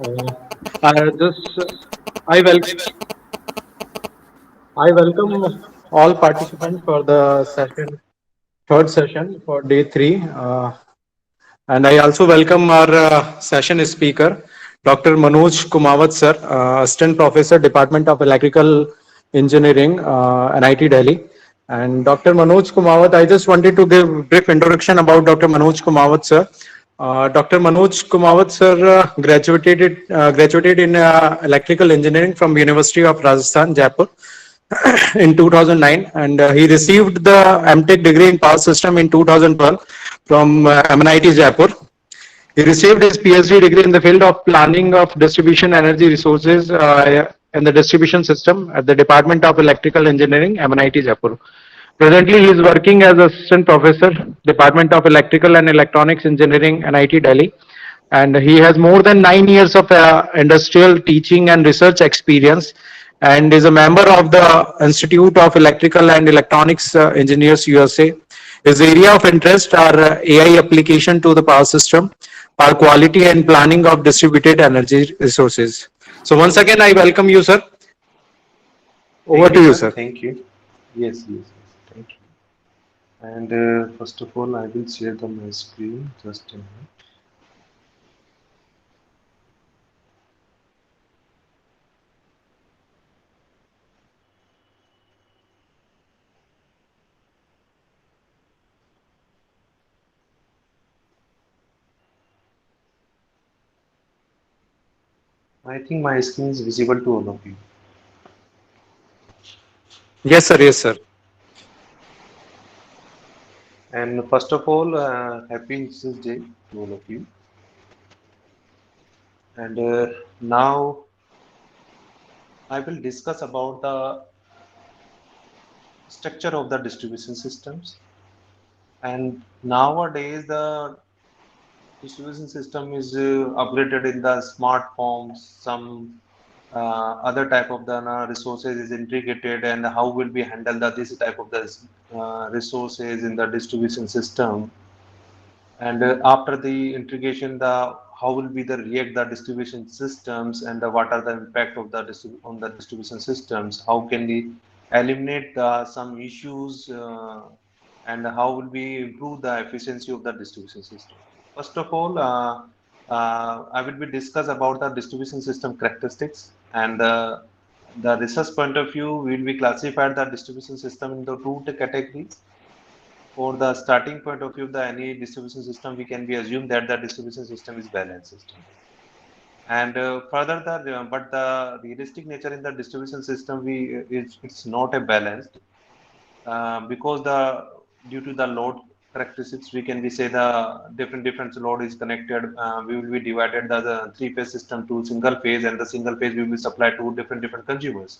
Uh, just I wel I welcome all participants for the third session for day three, and I also welcome our session speaker, Dr. Manoj Kumawat sir, Assistant Professor, Department of Electrical Engineering, NIT Delhi. And Dr. Manoj Kumawat, I just wanted to give a brief introduction about Dr. Manoj Kumawat sir. Dr. Manoj Kumawat sir graduated in electrical engineering from University of Rajasthan, Jaipur in 2009, and he received the MTech degree in Power System in 2012 from MNIT Jaipur. He received his PhD degree in the field of planning of distribution energy resources and the distribution system at the Department of Electrical Engineering, MNIT Jaipur. Presently, he is working as assistant professor, Department of Electrical and Electronics Engineering, NIT Delhi, and he has more than 9 years of industrial teaching and research experience, and is a member of the Institute of Electrical and Electronics Engineers USA. His area of interest are AI application to the power system, power quality and planning of distributed energy resources. So once again, I welcome you, sir. Over Thank to you, you, sir. sir. Thank you. Yes. Thank you. And first of all, I will share my screen. Just a minute. I think my screen is visible to all of you. Yes, sir. Yes, sir. And first of all, happy Teachers Day to all of you. And now I will discuss about the structure of the distribution systems. And nowadays, the distribution system is upgraded in the smartphones. Some other type of the resources is integrated, and how will we handle this type of the resources in the distribution system. And after the integration, the how will be the react the distribution systems, and what are the impact of the on the distribution systems, how can we eliminate some issues, and how will we improve the efficiency of the distribution system. First of all, I will be discuss about the distribution system characteristics, and the research point of view, we will be classified the distribution system into two categories. For the starting point of view of the any distribution system, we can be assumed that the distribution system is balanced system. And further, but the realistic nature in the distribution system, it's not a balanced, because the due to the load characteristics, we can be say the different load is connected. We will be divided the three-phase system to single phase, and the single phase will be supplied to different consumers.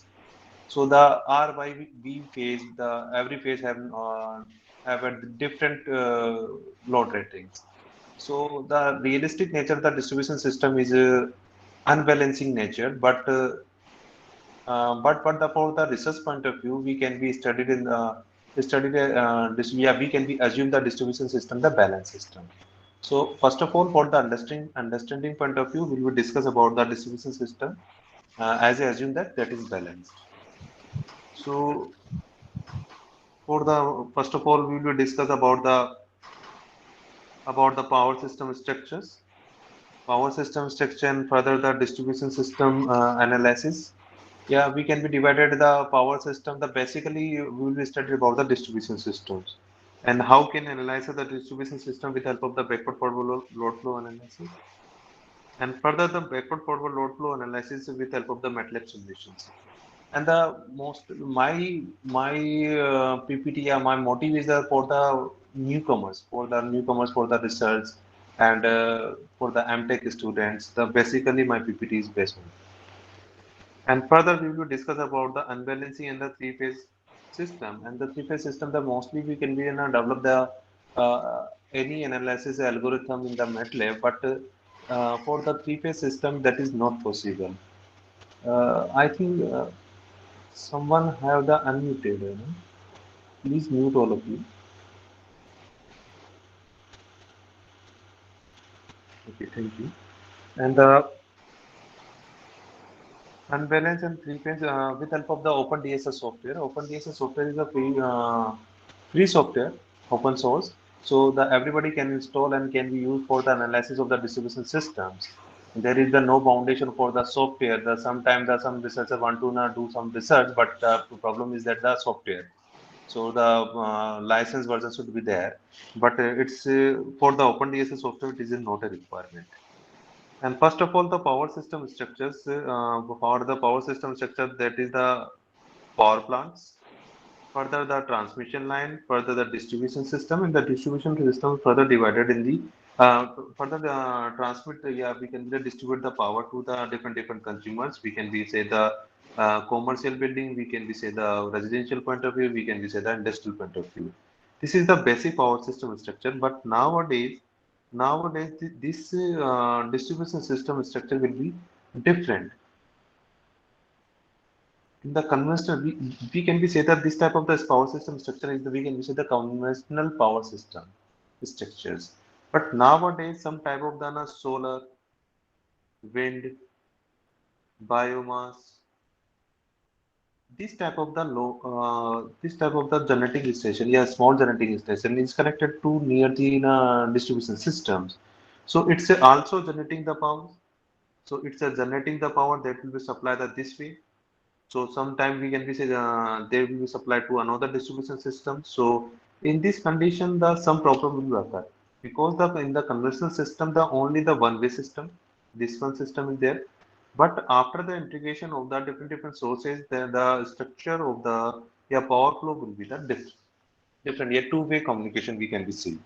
So the R by B phase, the every phase have a different load ratings. So the realistic nature of the distribution system is unbalancing nature, but for the research point of view, we can be studied in studied yeah, we can be assume the distribution system the balance system. So first of all, for the understanding point of view, we will discuss about the distribution system, as I assume that is balanced. So for the first of all, we will discuss about the power system structures, power system structure, and further the distribution system analysis. Yeah, we can be divided the power system. The basically we will be study about the distribution systems, and how can analyze the distribution system with help of the backward forward load flow analysis, and further the backward forward load flow analysis with help of the MATLAB solutions. And the most my PPT, my motive is for the newcomers for the research, and for the MTech students. The basically my PPT is based on. And further, we will discuss about the unbalancing and the three-phase system. And the three-phase system, the mostly we can be develop the any analysis algorithm in the MATLAB, but for the three-phase system, that is not possible. I think someone have the unmuted. Please mute all of you. Okay, thank you. And Unbalanced and three phase with help of the OpenDSS software. OpenDSS software is a free software, open source. So the everybody can install and can be used for the analysis of the distribution systems. There is the no foundation for the software. The sometimes the some researcher want to do some research, but the problem is that the software. So the license version should be there, but it's for the OpenDSS software. It is not a requirement. And first of all, the power system structures. For the power system structure, that is the power plants, further the transmission line, further the distribution system, and the distribution system further divided in the further the transmit. Yeah, we can distribute the power to the different consumers. We can be say the commercial building. We can be say the residential point of view. We can be say the industrial point of view. This is the basic power system structure. But nowadays this distribution system structure will be different. In the conventional, we can be say that this type of the power system structure is the we can be say the conventional power system structures. But nowadays, some type of the solar, wind, biomass, this type of the generating station, yeah, small generating station is connected to near the distribution systems. So it's also generating the power. So it's generating the power that will be supplied this way. So sometime we can be say they will be supplied to another distribution system. So in this condition, the some problem will occur because the in the conventional system, the only the one way system, this one system is there. But after the integration of the different sources, the structure of the yeah, power flow will be the different. Yeah, two-way communication we can be seen.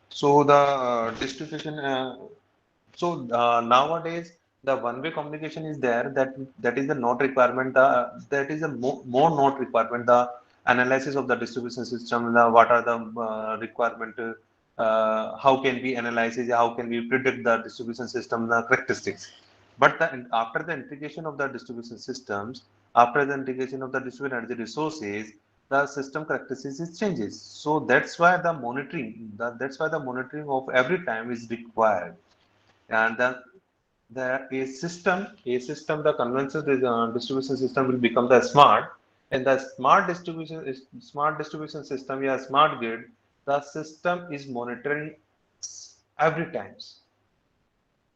So the distribution. Nowadays the one-way communication is there. That is the not requirement. That is a more not requirement. The analysis of the distribution system. What are the requirement? How can we analyze it? How can we predict the distribution system characteristics? But after the integration of the distribution systems, after the integration of the distributed energy resources, the system characteristics changes. So that's why the monitoring. That's why the monitoring of every time is required. And the conventional distribution system will become the smart, and the smart distribution system, yeah, smart grid. The system is monitoring every times,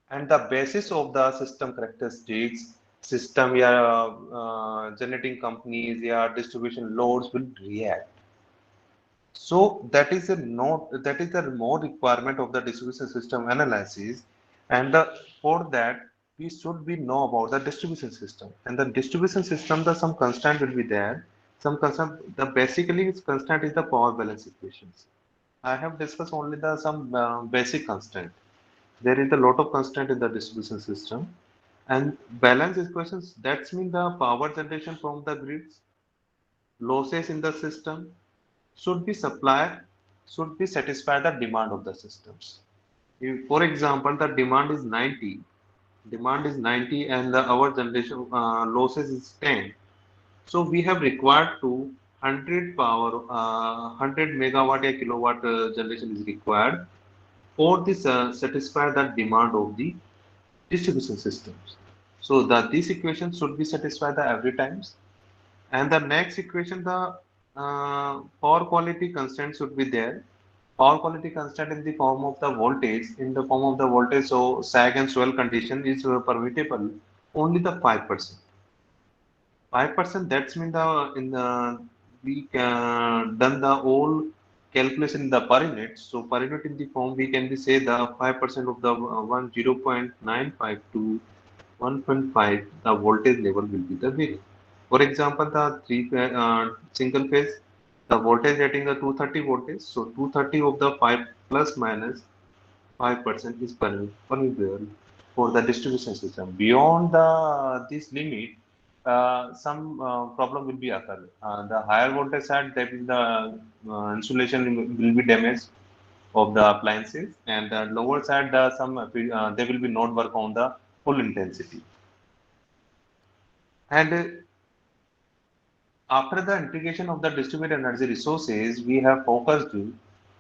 and the basis of the system characteristics, system, yeah, generating companies, yeah, distribution loads will react. So that is the more requirement of the distribution system analysis, and for that we should be know about the distribution system. And the distribution system, the some constant will be there. Some constant, the basically its constant is the power balance equations. I have discussed only the some basic constant. There is a lot of constant in the distribution system, and balance equations. That's mean the power generation from the grids, losses in the system, should be supplied should be satisfy the demand of the systems. If, for example, the demand is 90 and the our generation losses is 10. So we have required to 100 power, 100 megawatt or kilowatt generation is required for this satisfy the demand of the distribution systems. So that this equation should be satisfied the every times. And the next equation, the power quality constant should be there. Power quality constant in the form of the voltage, in the form of the voltage. So sag and swell condition is permittable only the 5%. 5%. That's mean the in the we can done the whole calculation in the per unit. So per unit in the form we can be say the 5% of the 0.95 to 1.5, the voltage level will be the vary. For example, the single phase, the voltage rating the 230 voltage. So 230 of the 5 plus minus 5% is permissible for the distribution system. Beyond the this limit, some problem will be occur. The higher voltage side, that is the insulation will be damaged of the appliances, and the lower side, they will be not work on the full intensity. And after the integration of the distributed energy resources, we have focused to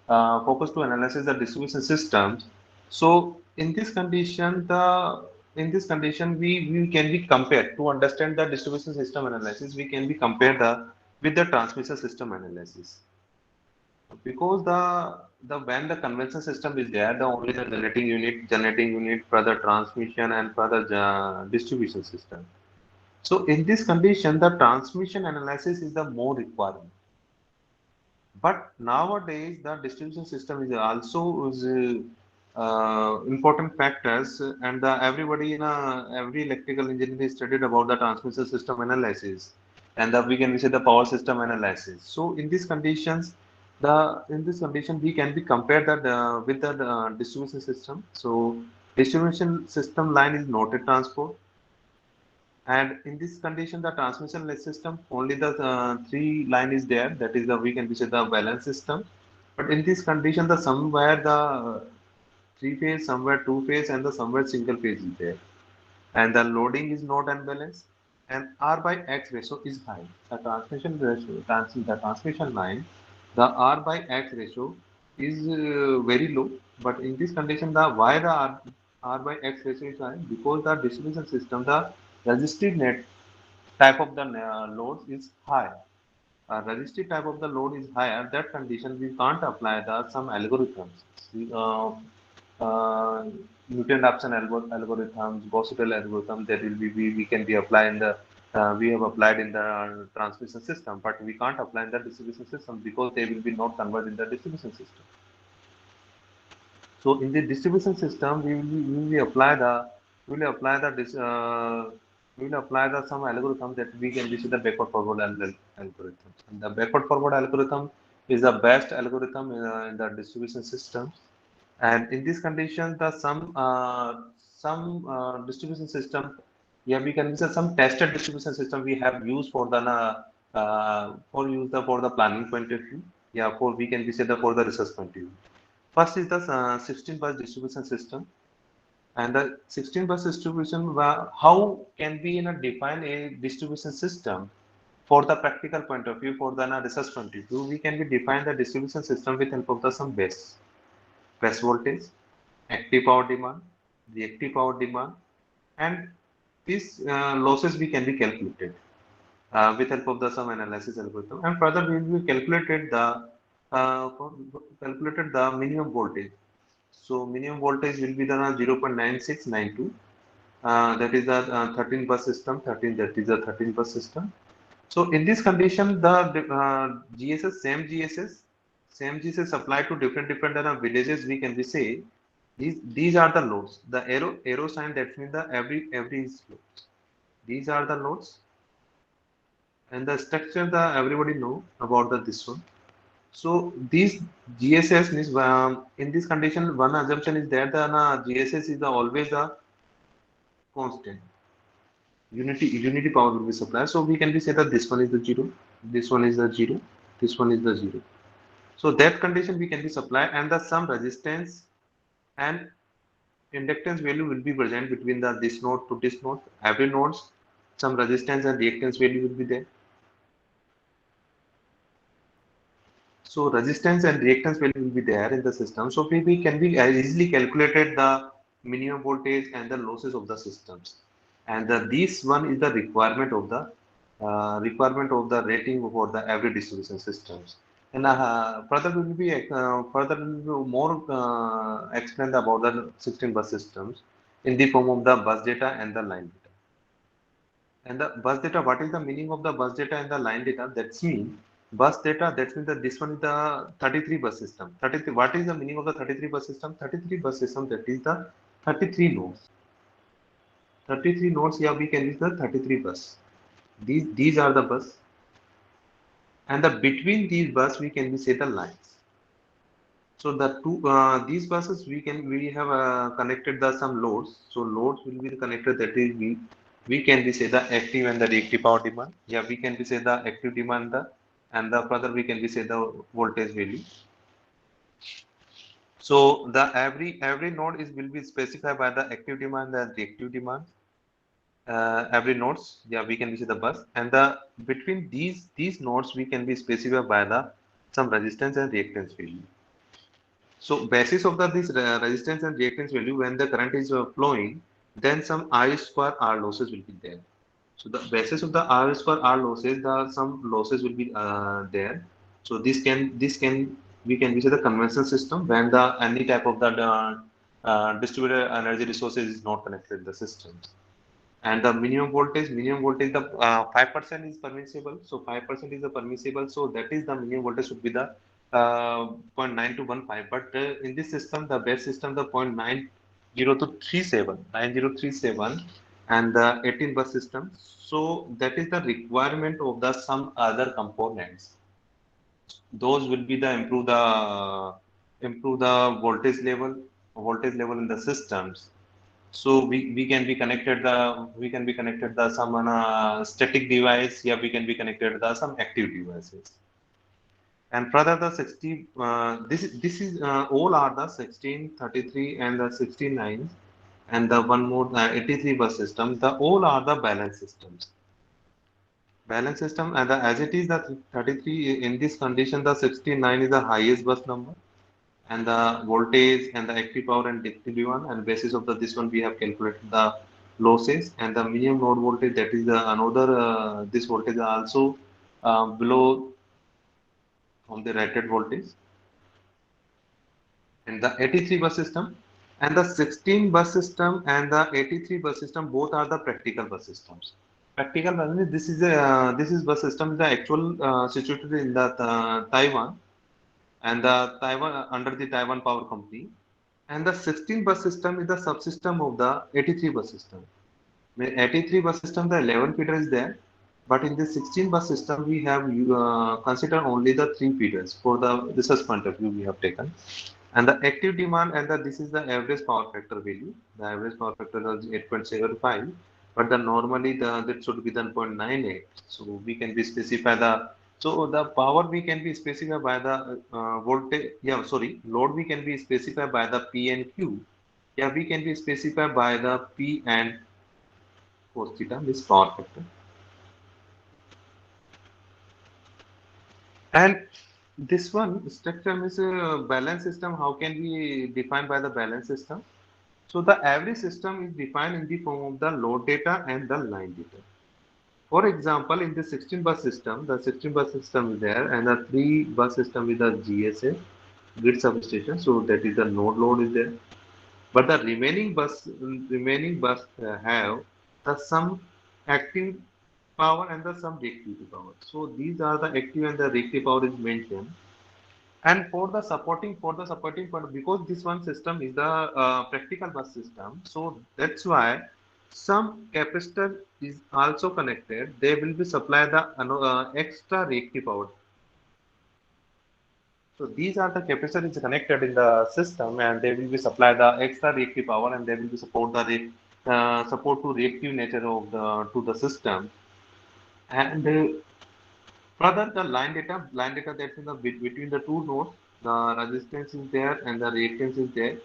analyze the distribution systems. So in this condition, the in this condition, we can be compared to understand the distribution system analysis. We can be compared with the transmission system analysis, because the when the conventional system is there, the only the generating unit for the transmission and for the distribution system. So in this condition, the transmission analysis is the more requirement. But nowadays, the distribution system is also important factors, and everybody in every electrical engineering studied about the transmission system analysis, and we can say the power system analysis. So in this condition we can be compared that with the distribution system. So distribution system line is noted transport, and in this condition, the transmission system, only the three line is there. That is the we can say the balance system. But in this condition, the somewhere the three phase, somewhere two phase, and the somewhere single phase is there. And the loading is not unbalanced. And R by X ratio is high. The transmission ratio, the transmission line, the R by X ratio is very low. But in this condition, why the R by X ratio is high? Because the distribution system, the resistive net type of the load is high. Resistive type of the load is higher. That condition we can't apply the some algorithms. Uh, uh, Newton-Raphson algorithms, Gauss-Seidel algorithm, that will be we can be applied in the we have applied in the transmission system, but we can't apply in the distribution system because they will be not converted in the distribution system. So in the distribution system, we will apply the we will apply the we will apply the some algorithm that we can use the backward forward algorithm. And the backward forward algorithm is the best algorithm in the distribution system. And in this condition, the some distribution system, yeah, we can use some tested distribution system we have used for the for the planning point of view. Yeah, for we can say the for the research point of view. First is the 16 bus distribution system, and the 16 bus distribution. How can we define a distribution system for the practical point of view, for the research point of view? We can be define the distribution system with help of the some base voltage, active power demand, reactive power demand, and these losses we can be calculated with help of the some analysis algorithm. And further, we will uh, calculated the minimum voltage. So minimum voltage will be the 0.9692. That is the 13 bus system. 13 that is the 13 bus system. So in this condition, the GSS same GSS applied to different villages. We can be say these are the loads. The arrow sign that means the every is loads. These are the loads, and the structure the everybody know about this one. So these GSS means in this condition, one assumption is that the GSS is always a constant. Unity power will be supplied. So we can be say that this one is the zero, this one is the zero, this one is the zero. So that condition we can be supplied, and the some resistance and inductance value will be present between the this node to this node. Every nodes, some resistance and reactance value will be there. So resistance and reactance value will be there in the system. So we can be easily calculated the minimum voltage and the losses of the systems. And this one is the requirement of the rating for the every distribution systems. And further will be more explained about the 16 bus systems in the form of the bus data and the line data. And the bus data, what is the meaning of the bus data and the line data? That's mean bus data, that means that this one is the 33 bus system. 33, what is the meaning of the 33 bus system? 33 bus system, that is the 33 nodes. 33 nodes, yeah, we can use the 33 bus. These are the bus. And the between these bus, we can be say the lines. So the two these buses we have connected the some loads. So loads will be connected. That is we can be say the active and the reactive power demand. Yeah, we can be say the active demand and the further we can be say the voltage value. So the every node is will be specified by the active demand and reactive demand. Every nodes, yeah, we can be say the bus, and the between these nodes we can be specified by the some resistance and reactance value. So basis of this resistance and reactance value, when the current is flowing, then some I square R losses will be there. So the basis of the R square R losses, the some losses will be there. So this can we can use the conventional system when the any type of the distributed energy resources is not connected in the system. And the minimum voltage, the 5% is permissible. So 5% is the permissible. So that is the minimum voltage should be the 0.9 to 1.5. But in this system, the base system, the 0.90 to 37, 9037, and the 18 bus system. So that is the requirement of the some other components. Those will be the improve the voltage level in the systems. So we can be connected the some static device. Yeah, we can be connected the some active devices. And further the 60 this is all are the 16, 33, and the 69, and the one more 83 bus system. The all are the balance systems. Balance system, and as it is the 33 in this condition, the 69 is the highest bus number, and the voltage and the active power and dictative one, and basis of the this one we have calculated the losses and the minimum node voltage, that is the another this voltage are also below from the rated voltage. And the 83 bus system and the 16 bus system and the 83 bus system, both are the practical bus systems. Practical bus means this is bus system the actual situated in the Taiwan, and the Taiwan under the Taiwan Power Company. And the 16 bus system is the subsystem of the 83 bus system. In 83 bus system, the 11 feeder is there, but in the 16 bus system, we have considered only the 3 feeders for the research point of view we have taken. And the active demand, and this is the average power factor value. The average power factor is 8.75, but the normally that should be the 0.98. So we can be specify the, so the power we can be specified by the voltage. Yeah, sorry, load we can be specified by the P and Q. Yeah, we can be specified by the P and cos theta, this power factor. And this one structure is a balance system. How can we define by the balance system? So the average system is defined in the form of the load data and the line data. For example, in the 16 bus system, the 16 bus system is there, and the 3 bus system with the GSA, grid substation. So that is the node load is there. But the remaining bus have the some active power and the some reactive power. So these are the active and the reactive power is mentioned. And for the supporting part, because this one system is the practical bus system, so that's why some capacitor is also connected. They will be supply the extra reactive power. So these are the capacitor is connected in the system, and they will be supply the extra reactive power, and they will be support to reactive nature of the to the system. And further, the line data that's in the between the two nodes, the resistance is there and the reactance is there.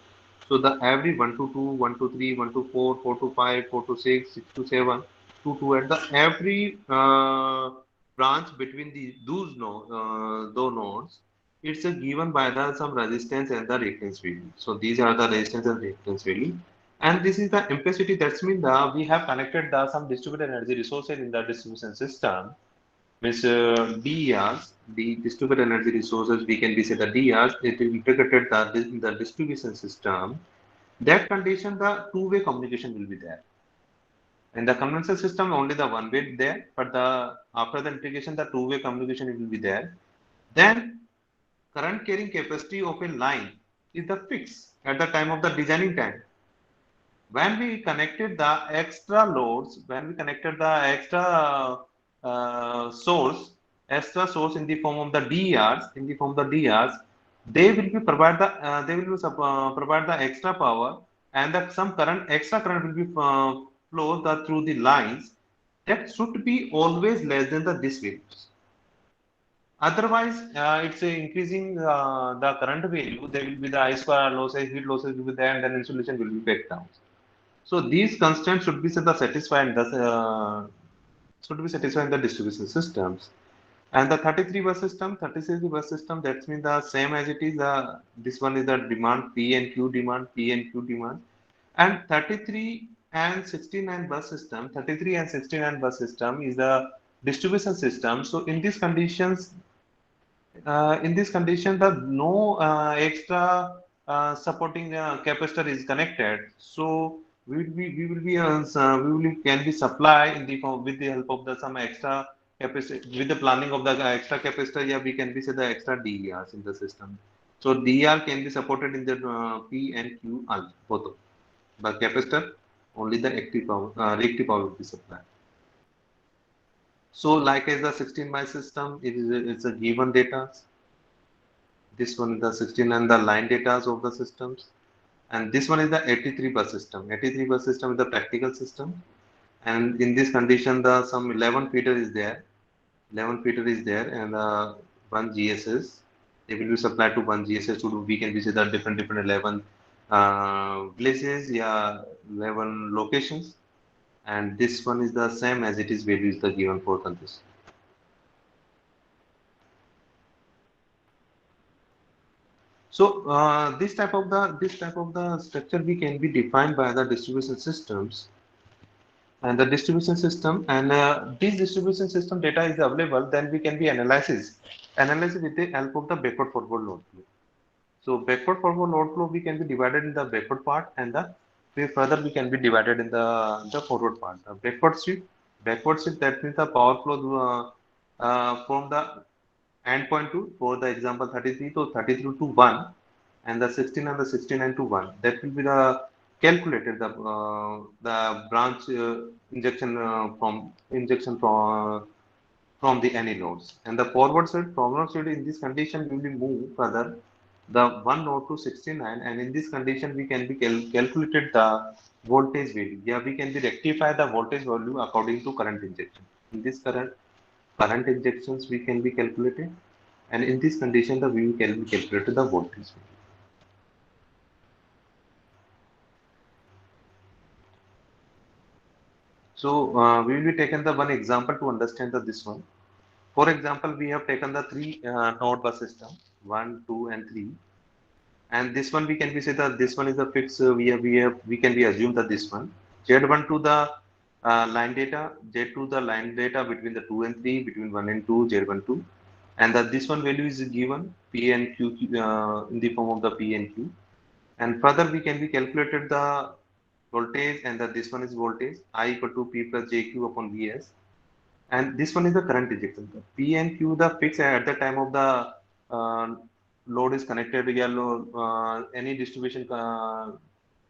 So the every 1 to 2, 1 to 3, 1 to 4, 4 to 5, 4 to 6, 6 to 7, 2 to, and the every branch between those nodes, it's given by the some resistance and the reactance value. So these are the resistance and reactance value. And this is the implicity. That's mean that we have connected the some distributed energy resources in the distribution system. Means DERs, the distributed energy resources, we can be say the DERs, it is integrated in the distribution system. That condition, the two-way communication will be there. In the conventional system, only the one way there, but the after the integration, the two-way communication will be there. Then current carrying capacity of a line is the fix at the time of the designing time. When we connected the extra loads, when we connected the extra source in the form of the DRs, they will be provide the extra power, and that some extra current will be flow through the lines that should be always less than the this values. Otherwise, it's increasing the current value. There will be the I square losses, heat losses will be there, and then insulation will be back down. So these constraints should be satisfied in the distribution systems. And the 36 bus system, that means the same as it is. This one is the demand P and Q demand, and 33 and 69 bus system, 33 and 69 bus system is the distribution system. So in this condition, the no extra supporting capacitor is connected. So we will can be supply in the form with the help of the some extra capacitor with the planning of the extra capacitor. Yeah, we can be say the extra DERs in the system. So DER can be supported in the P and Q also both of the capacitor. Only the active power, reactive power will be supplied. So like as the 16 by system, it's a given data. This one is the 16 and the line data of the systems. And this one is the 83 bus system. 83 bus system is the practical system. And in this condition, the some 11 feeder is there. 11 feeder is there and one GSS. They will be supplied to one GSS. So we can visit the different 11 places, yeah, 11 locations. And this one is the same as it is values the given for countries. So this type of the structure we can be defined by the distribution systems and the distribution system and this distribution system data is available. Then we can be analysis with the help of the backward forward load flow. So backward forward load flow we can be divided in the backward part and the further we can be divided in the forward part. The backward shift that means the power flow from the endpoint to for the example 33 to 33 to 1 and the 16 and the 69 to 1 that will be the calculated the branch injection from the any nodes and the forward side in this condition will be move further the one node to 69 and in this condition we can be calculated the voltage value. Yeah, we can be rectify the voltage value according to current injection. In this current injections we can be calculated and in this condition the we can be calculated the voltage. So we will be taken the one example to understand the this one. For example, we have taken the three node bus system, 1, 2, and 3. And this one we can be say that this one is the fixed. We can be assumed that this one Z1 to the line data, Z to the line data between the 2 and 3, between 1 and 2, Z1 2, and that this one value is given P and Q in the form of the P and Q. And further we can be calculated the voltage and that this one is voltage I equal to P plus JQ upon Vs and this one is the current injection. P and Q the fixed at the time of the load is connected. Yeah, any distribution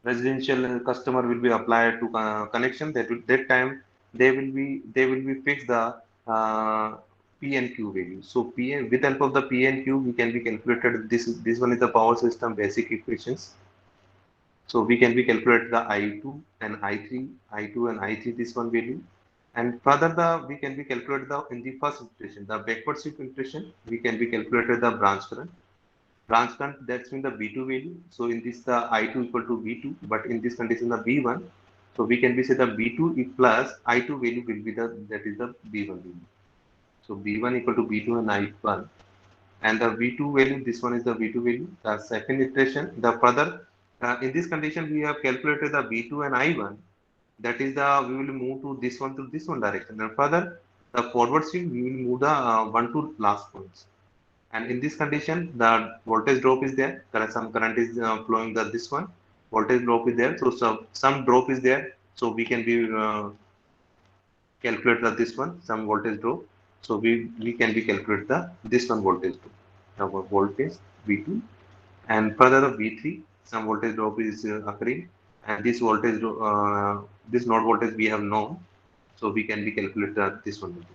residential customer will be applied to connection. That time they will be fixed the P and Q value. So with help of the P and Q we can be calculated. This one is the power system basic equations. So we can be calculate the I2 and I3, I2 and I3 this one value. And further we can be calculated the in the first iteration, the backward shift iteration, we can be calculated the branch current. Branch current that's mean the B2 value. So in this the I2 equal to B2, but in this condition the B1. So we can be say the B2 plus I2 value will be that is the B1 value. So B1 equal to B2 and I1. And the V2 value, this one is the V2 value. The second iteration, the further in this condition we have calculated the V2 and I1. That is the we will move to this one direction. And further the forward shift we will move the one to last points. And in this condition the voltage drop is there. There are some current is flowing the this one. Voltage drop is there. So some drop is there. So we can be calculate the this one some voltage drop. So we can be calculate the this one voltage drop. Our voltage V2 and further the V3 some voltage drop is occurring and this voltage this node voltage we have known. So we can be calculate this one.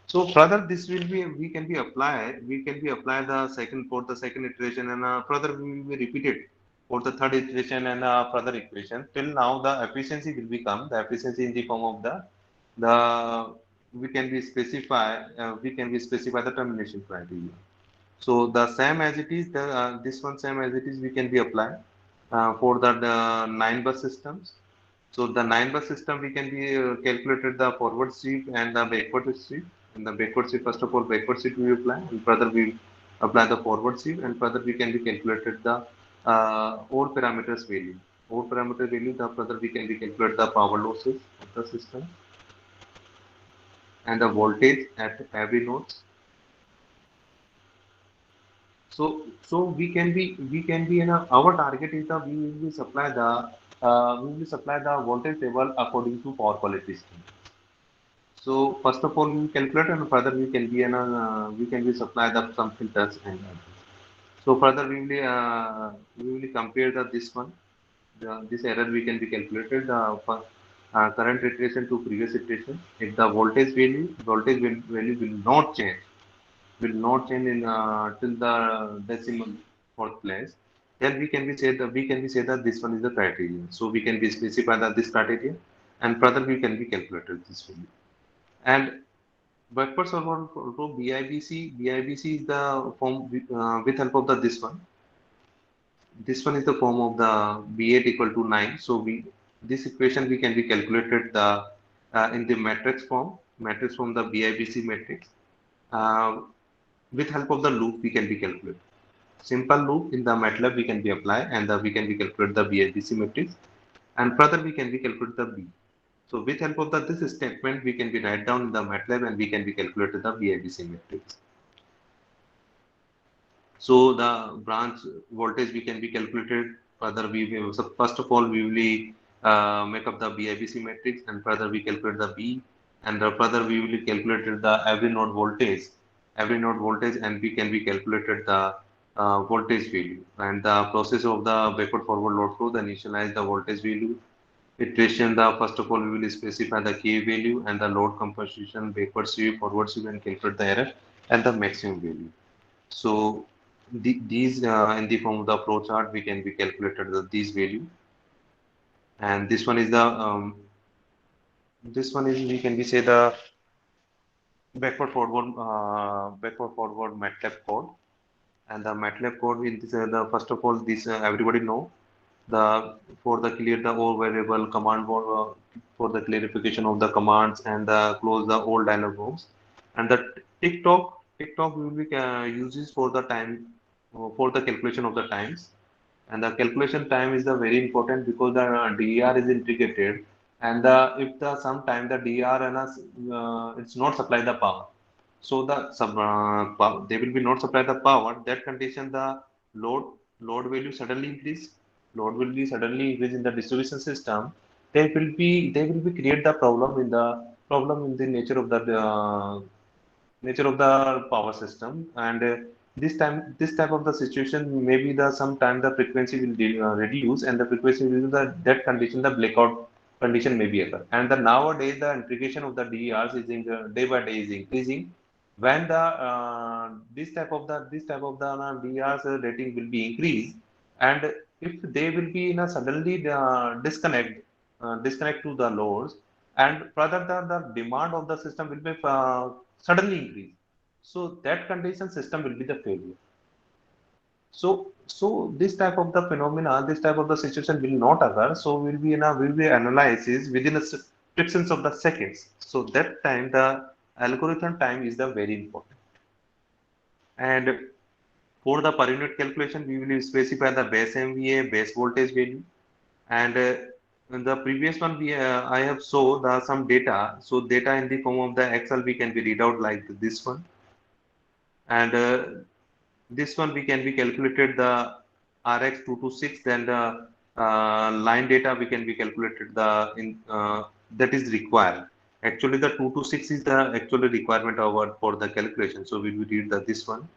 So further this will be we can be apply the second for the second iteration and further we will be repeated for the third iteration and further equation till now the efficiency will become the efficiency in the form of the we can be specify the termination criteria. So the same as it is, this one same as it is, we can be applied for the nine bus systems. So the nine bus system we can be calculated the forward shift and the backward shift. And the backward shift first of all backward shift we apply and further we apply the forward shift and further we can be calculated the all parameters value. Over parameter value, the further we can be calculate the power losses of the system and the voltage at every node. So we can be in our target is the we will supply the voltage level according to power quality system. So first of all, we calculate and further we can be supply the some filters and so further we will compare this one. This error we can be calculated for current iteration to previous iteration. If the value will not change in till the decimal fourth place, then we can be say that this one is the criterion. So we can be specify that this criterion, and further we can be calculated this value. And backwards forward for BIBC is the form with help of this one. This one is the form of the B8 equal to 9. So this equation we can be calculated in the matrix form the BIBC matrix. Uh, with help of the loop we can be calculated. Simple loop in the MATLAB we can be apply and we can be calculate the BIBC matrix, and further we can be calculate the B. So with help of this statement we can be write down in the MATLAB and we can be calculated the BIBC matrix. So the branch voltage we can be calculated. Further, so first of all we will make up the BIBC matrix, and further we calculate the B, and further we will calculate the every node voltage, and we can be calculated the voltage value. And the process of the backward forward load flow, the initialize the voltage value. Iteration, the first of all we will specify the K value and the load composition, backward sweep, forward sweep, and calculate the error and the maximum value. So these in the form of the flow chart we can be calculated these value, and this one is we can be say the backward forward MATLAB code, and the MATLAB code in this the first of all this everybody know the for the clear the all variable command for the clarification of the commands and close the all dialog box, and the tick tock will be uses for the time for the calculation of the times, and the calculation time is the very important because the DER is integrated, and if the sometime the DER and it's not supply the power, so they will be not supply the power. That condition the load load value suddenly increase. Load will be suddenly increase in the distribution system. They will be create the problem in the nature of the power system, and this type of the situation maybe the sometime the frequency will reduce, and the frequency will the that condition the blackout condition may be occur, and the nowadays the integration of the DERs is day by day is increasing. When the this type of the DERs rating will be increased, and if they will be in a suddenly disconnect to the loads, and further the demand of the system will be suddenly increase. So that condition system will be the failure. So this type of the phenomena, this type of the situation will not occur. So will be analysis within a fractions of the seconds. So that time the algorithm time is the very important. And for the per unit calculation, we will specify the base MVA, base voltage value, and in the previous one I have shown some data. So data in the form of the Excel we can be read out like this one, and this one we can be calculated the RX226, then the line data we can be calculated that is required. Actually the 226 is the actual requirement for the calculation, so we will read this one.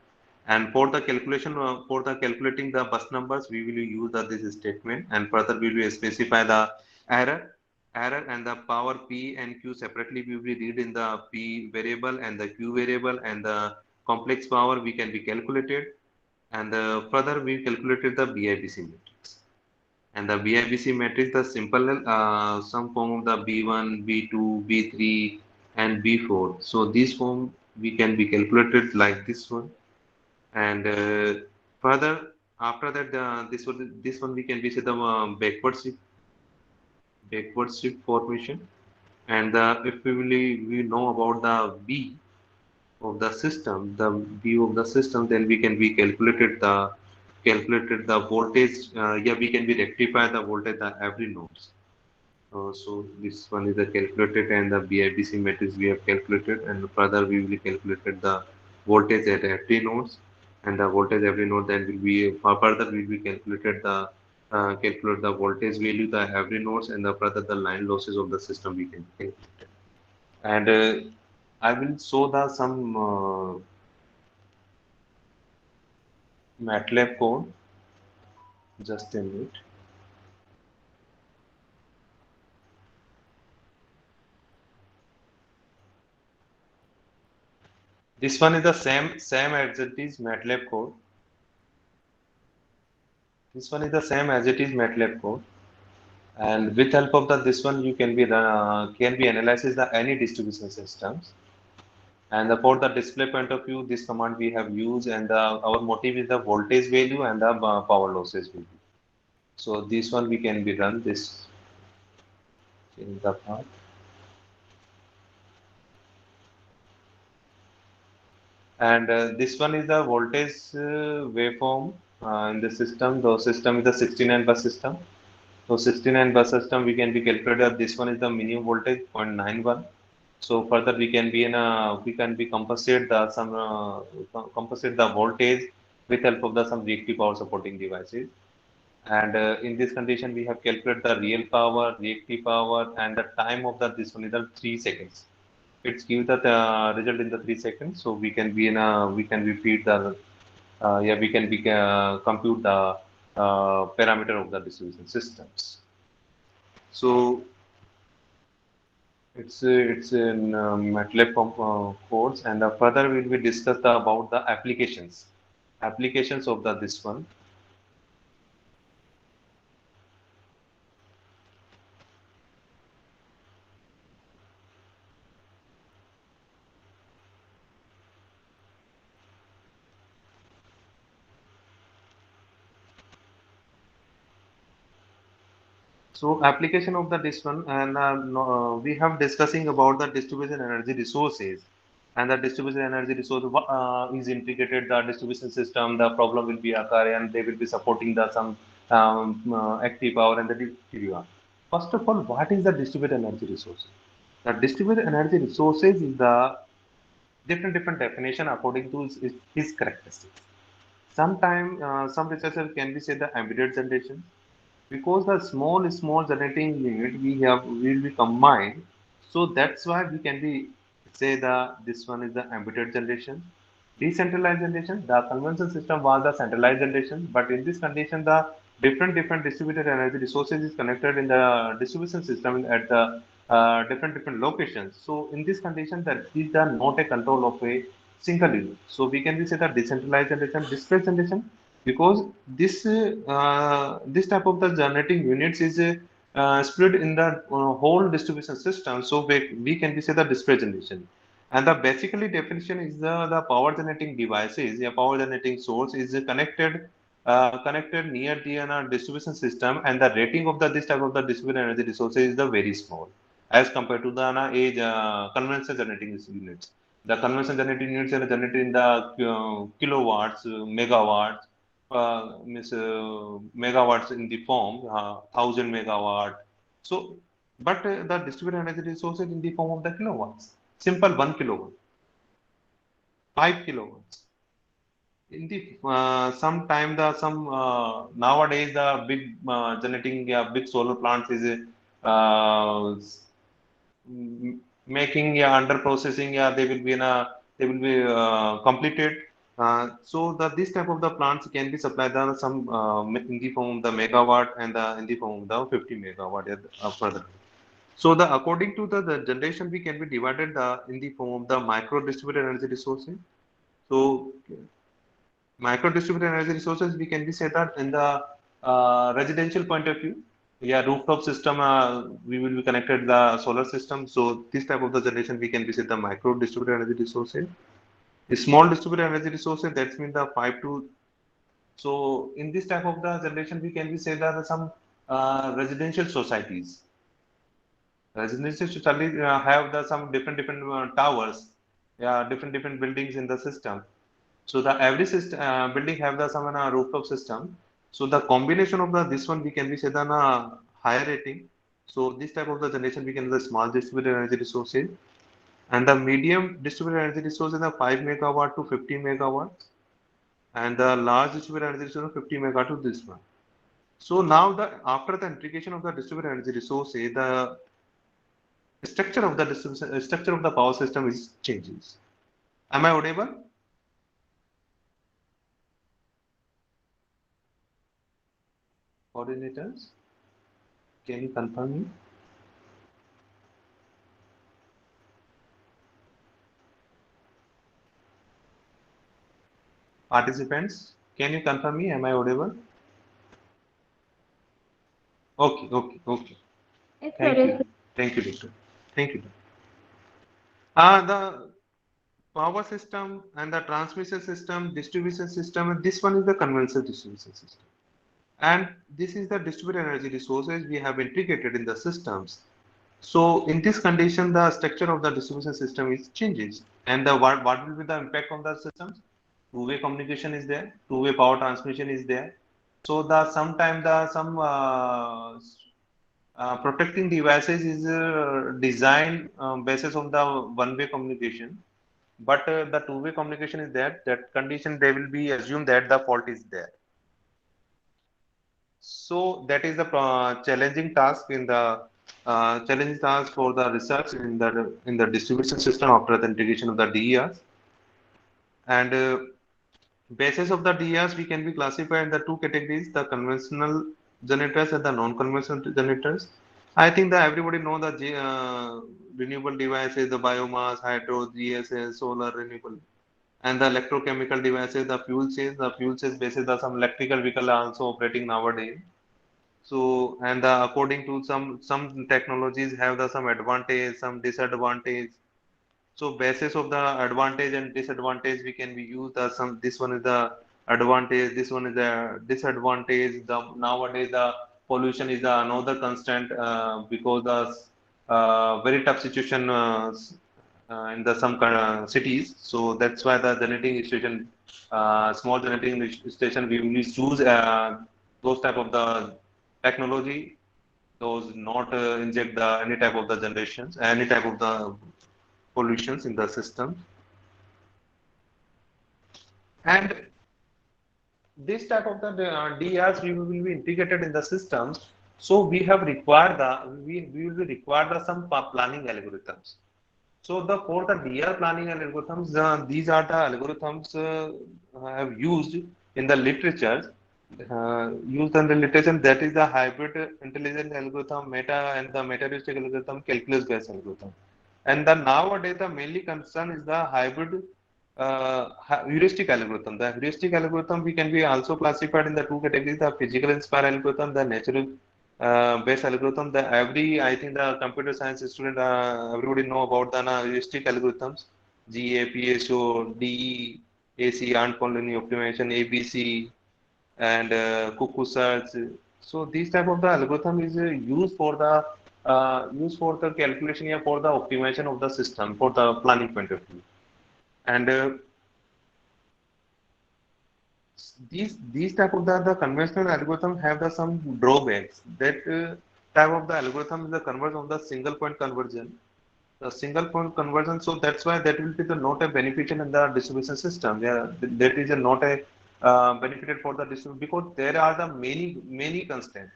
And for the calculation for the calculating the bus numbers we will use this statement, and further we will specify the error and the power P and Q separately we will read in the P variable and the Q variable, and the complex power we can be calculated, and further we calculated the BIBC matrix. And the BIBC matrix, the simple some form of the B1, B2, B3, and B4. So this form we can be calculated like this one, and further after that this one we can be say the backward shift formation, and if we know about the B of the system, then we can be calculated calculated the voltage. Yeah, we can be rectify the voltage at every nodes. So this one is the calculated and the BIBC matrix we have calculated, and further we will calculated the voltage at every nodes, and the voltage every node then will be further will be calculated the calculate the voltage value the every nodes, and the further the line losses of the system we can calculate. And I will show the some MATLAB code. Just a minute. This one is the same as it is MATLAB code. This one is the same as it is MATLAB code, and with help of the this one you can be analyzes the any distribution systems. And for the display point of view, this command we have used, and our motive is the voltage value and the power losses value. So this one we can be run this in the part. And this one is the voltage waveform in the system. The system is the 69 bus system. So 69 bus system we can be calculated. This one is the minimum voltage 0.91. So further we can be in a we can be compensate the some compensate the voltage with help of the some reactive power supporting devices. And in this condition we have calculated the real power, reactive power, and the time of the this one is the 3 seconds. It's give the result in the 3 seconds. So we can be in a we can repeat the yeah we can be compute the parameter of the distribution systems. So it's in MATLAB codes, and further we will discuss about the applications of the this one. So application of the this one, and we have discussing about the distributed energy resources, and the distributed energy resource is integrated the distribution system. The problem will be occur, and they will be supporting the some active power and the DPR. First of all, what is the distributed energy resource? The distributed energy resources is the different definition according to his characteristics. Sometimes some researchers can be said the embedded generation, because the small generating unit we have will be combined. So that's why we can be say the this one is the embedded generation. Decentralized generation, the conventional system was the centralized generation, but in this condition the different distributed energy resources is connected in the distribution system at the different locations. So in this condition that is the not a control of a single unit. So we can be say that decentralized generation, discrete generation, because this type of the generating units is spread in the whole distribution system. So we can be say the discrete generation. And the basically definition is the power generating devices, a power generating source is connected near the distribution system, and the rating of the this type of the distributed energy resources is the very small as compared to the age conventional generating units. The conventional generating units are generated in the kilowatts, megawatts, means megawatts in the form 1,000 megawatt. So, but the distributed energy resources in the form of the kilowatts. Simple 1 kilowatt, 5 kilowatts. In the sometime the some nowadays the big generating big solar plants is making under processing, they will be in a they will be completed. So the this type of the plants can be supplied the some in the form of the megawatt, and in the form of the 50 megawatt further. So the according to the generation we can be divided in the form of the micro distributed energy resources. So micro distributed energy resources we can be said that in the residential point of view, yeah, rooftop system we will be connected the solar system. So this type of the generation we can be said the micro distributed energy resources. The small distributed energy resources, that's mean the 5 to. So in this type of the generation we can be said that some residential societies, residential societies have the some different towers, yeah, different buildings in the system. So the every system building have the some rooftop system. So the combination of the this one we can be said on a higher rating. So this type of the generation we can the small distributed energy resources, and the medium distributed energy resource is the 5 megawatt to 50 megawatt, and the large distributed energy resource is 50 megawatt to this one. So now the after the integration of the distributed energy resources, the structure of the distribution structure of the power system is changes. Am I audible? Coordinators, can you confirm me? Participants, can you confirm me? Am I audible? Okay, okay, okay. Yes, sir. Thank Yes, you. sir. Thank you, Doctor. Thank you. The power system and the transmission system, distribution system, this one is the conventional distribution system. And this is the distributed energy resources we have integrated in the systems. So in this condition, the structure of the distribution system is changes. And the what will be the impact on the systems? Two-way communication is there, two-way power transmission is there. So the sometimes the some protecting devices is designed basis on the one-way communication, but the two-way communication is there. That condition they will be assumed that the fault is there. So that is the challenging task in the challenging task for the research in the distribution system after the integration of the DERs. And basis of the DERs we can be classified in the two categories: the conventional generators and the non-conventional generators. I think that everybody know the renewable devices, the biomass, hydro, GSS, solar, renewable, and the electrochemical devices, the fuel cells. The fuel cells basis the some electrical vehicle are also operating nowadays. So, and according to some technologies have the some advantage, some disadvantage. So, basis of the advantage and disadvantage, we can be used the some. This one is the advantage. This one is the disadvantage. The nowadays the pollution is the another constant because the very tough situation in the some cities. So that's why the generating station, small generating station, we will choose those type of the technology, those not inject the any type of the generations, any type of the pollutions in the system. And this type of the DRs we will be integrated in the systems. So we have required we will be required some planning algorithms. So the for the DR planning algorithms, these are the algorithms have used in the literature. Used in the literature, that is the hybrid intelligent algorithm, meta and the meta-heuristic algorithm, calculus-based algorithm. And the nowadays the mainly concern is the hybrid heuristic algorithm. The heuristic algorithm we can be also classified in the two categories: the physical inspired algorithm, the natural based algorithm. The every I think the computer science student everybody know about the heuristic algorithms: GA, PSO, DE, AC, unconditional optimization, ABC, and cuckoo search. So these type of the algorithm is used for the calculation or for the optimization of the system for the planning point of view. And these type of the conventional algorithm have the some drawbacks. That type of the algorithm is the conversion of the single point conversion. The single point conversion, so that's why that will be the not a beneficial in the distribution system. Yeah, that is a not a benefited for the distribution because there are the many constraints.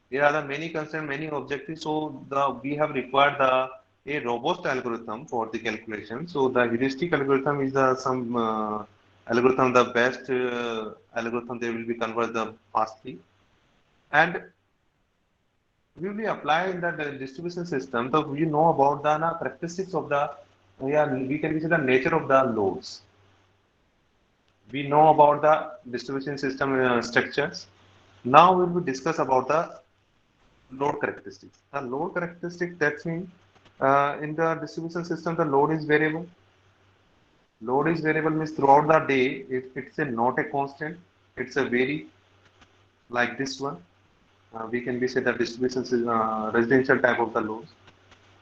There are the many constraints, many objectives. So the we have required the a robust algorithm for the calculation. So the heuristic algorithm is the some algorithm the best algorithm. They will be converged the fastly, and we will be apply in the distribution system. So we know about the characteristics of the yeah we can see the nature of the loads. We know about the distribution system structures. Now we will discuss about the load characteristics. The load characteristic that means in the distribution system the load is variable. Load is variable means throughout the day it's a not a constant. It's a vary like this one. We can be say the distribution residential type of the load.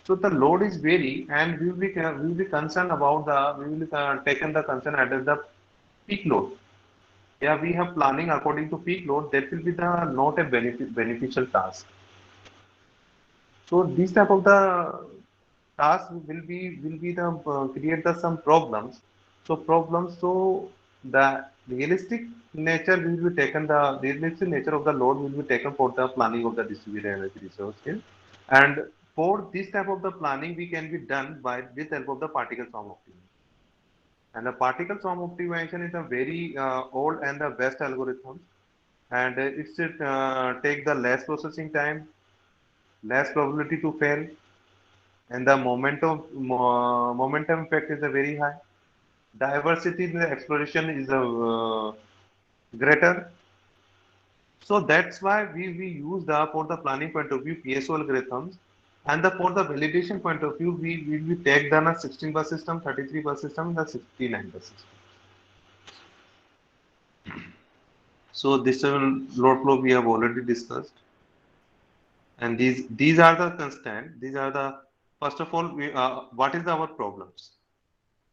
So the load is vary, and we will be concerned about the we will be taken the concern at the peak load. Yeah, we have planning according to peak load. That will be the not a beneficial task. So this type of the task will be the create the some problems. So problems. So the realistic nature will be taken. The realistic nature of the load will be taken for the planning of the distributed energy resource. Okay? And for this type of the planning, we can be done by with help of the particle swarm optimization. And the particle swarm optimization is a very old and the best algorithm. And it's take the less processing time, less probability to fail, and the momentum effect is a very high. Diversity in the exploration is greater. So that's why we use the for the planning point of view PSO algorithms, and the for the validation point of view we take the 16 bus system, 33 bus system, the 69 bus system. So this load flow we have already discussed, and these are the constant. These are the first of all what is our problems?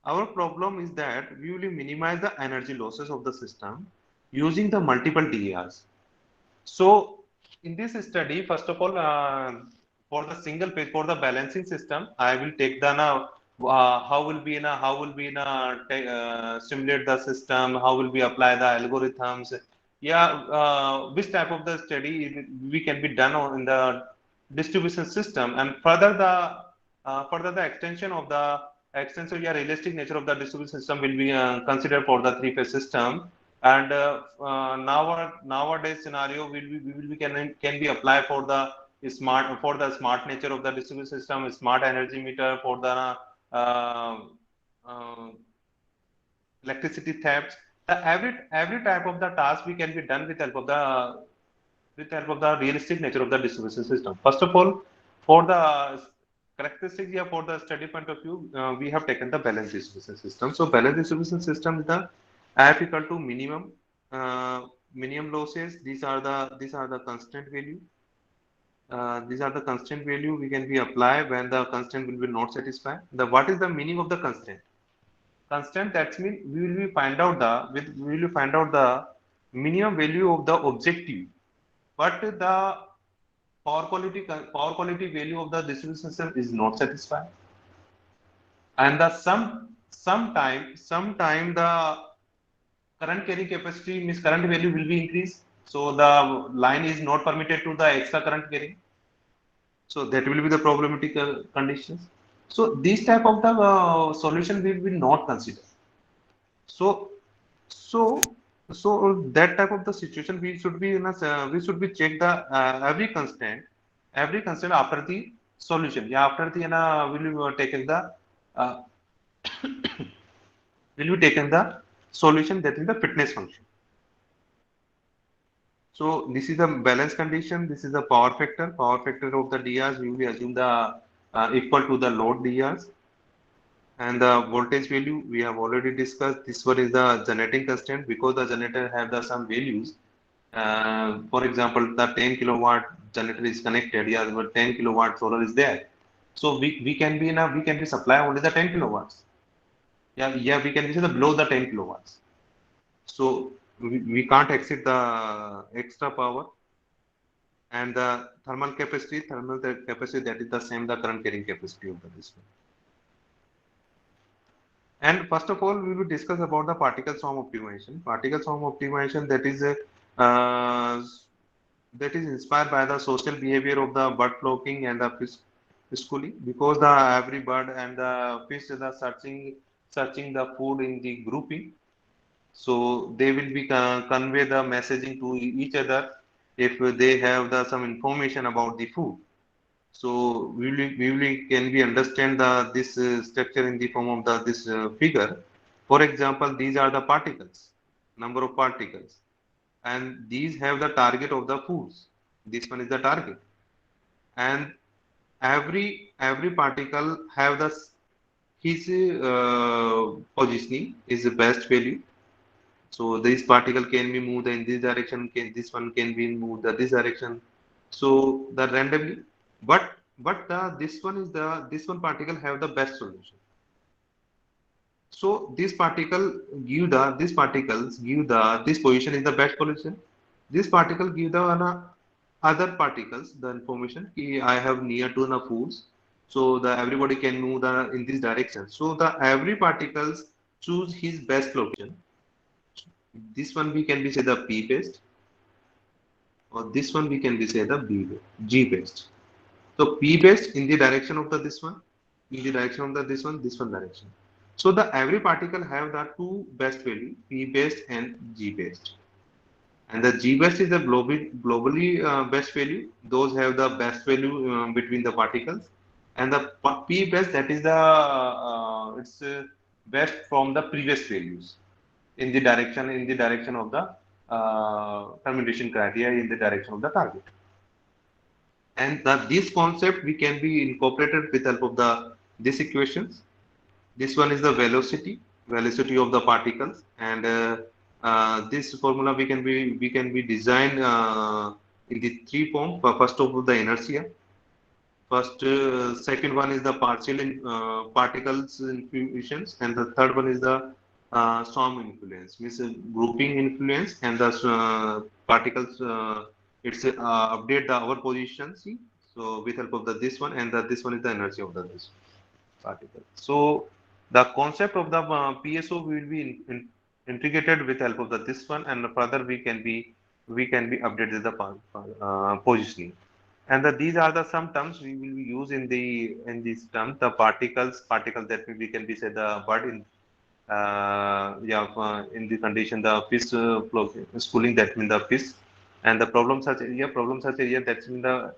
Our problem is that we will minimize the energy losses of the system using the multiple DERs. So in this study, first of all, for the single page for the balancing system, I will take the now how will be simulate the system, how will we apply the algorithms. Yeah, which type of the study we can be done on in the distribution system, and further the extension of the extensive, yeah, realistic nature of the distribution system will be considered for the three-phase system. And nowadays scenario will be can be applied for the smart nature of the distribution system, smart energy meter for the uh, electricity thefts. Every type of the task we can be done with help of the realistic nature of the distribution system. First of all, for the characteristics here for the study point of view, we have taken the balanced distribution system. So balanced distribution system is the F equal to minimum losses. These are the constant value. These are the constant value we can be apply when the constant will be not satisfied. The what is the meaning of the constant? Constant, that means we will find out the minimum value of the objective, but the power quality value of the distribution system is not satisfied, and the sometime the current carrying capacity means current value will be increased, so the line is not permitted to the extra current carrying, so that will be the problematic conditions. So this type of the solution we will not consider. So so so that type of the situation we should be we should be check the every constant after the solution, yeah, after the will be taken the uh, will be taken the solution, that is the fitness function. So this is the balance condition, this is the power factor of the DRs, we will assume the equal to the load DRs. And the voltage value we have already discussed. This one is the generating constant, because the generator have the some values. For example, the 10 kilowatt generator is connected. Yeah, but 10 kilowatt solar is there. So we can be we can be supply only the 10 kilowatts. Yeah, we can be the below the 10 kilowatts. So we can't exceed the extra power. And the thermal capacity, that is the same the current carrying capacity of the system. And first of all, we will discuss about the particle swarm optimization. Particle swarm optimization, uh, that is inspired by the social behavior of the bird flocking and the fish schooling, because the every bird and the fish are searching the food in the grouping. So they will be convey the messaging to each other if they have the some information about the food. So we will can we understand the this structure in the form of the this figure. For example, these are the particles, number of particles, and these have the target of the foods. This one is the target, and every particle have the his positioning is the best value. So this particle can be moved in this direction, this one can be moved the this direction. So the randomly, but this one particle have the best solution. So this particles give the this position is the best position. This particle give the other particles the information कि I have near to the foods. So the everybody can move the in this direction. So the every particles choose his best location. This one we can be say the P based, or this one we can be say the G based. So P based in the direction of the this one, in the direction of the this one direction. So the every particle have the two best value, P based and G based. And the G best is the globally best value. Those have the best value between the particles. And the P best, that is the it's best from the previous values in the direction of the permutation criteria in the direction of the target. And that this concept we can be incorporated with help of the these equations. This one is the velocity of the particles, and this formula we can be designed in the three form. First of all, the inertia. Second one is the partial particles influence, and the third one is the swarm influence, means grouping influence, and the particles. It's update the our position. See, so with help of the this one, and this one is the energy of the this particle. So the concept of the PSO will be integrated with help of the this one, and further we can be updated the positioning. And these are the some terms we will use in these terms. The particles that we can be said the bird in in the condition the fish schooling, that means the fish. And the problem such area, that's mean the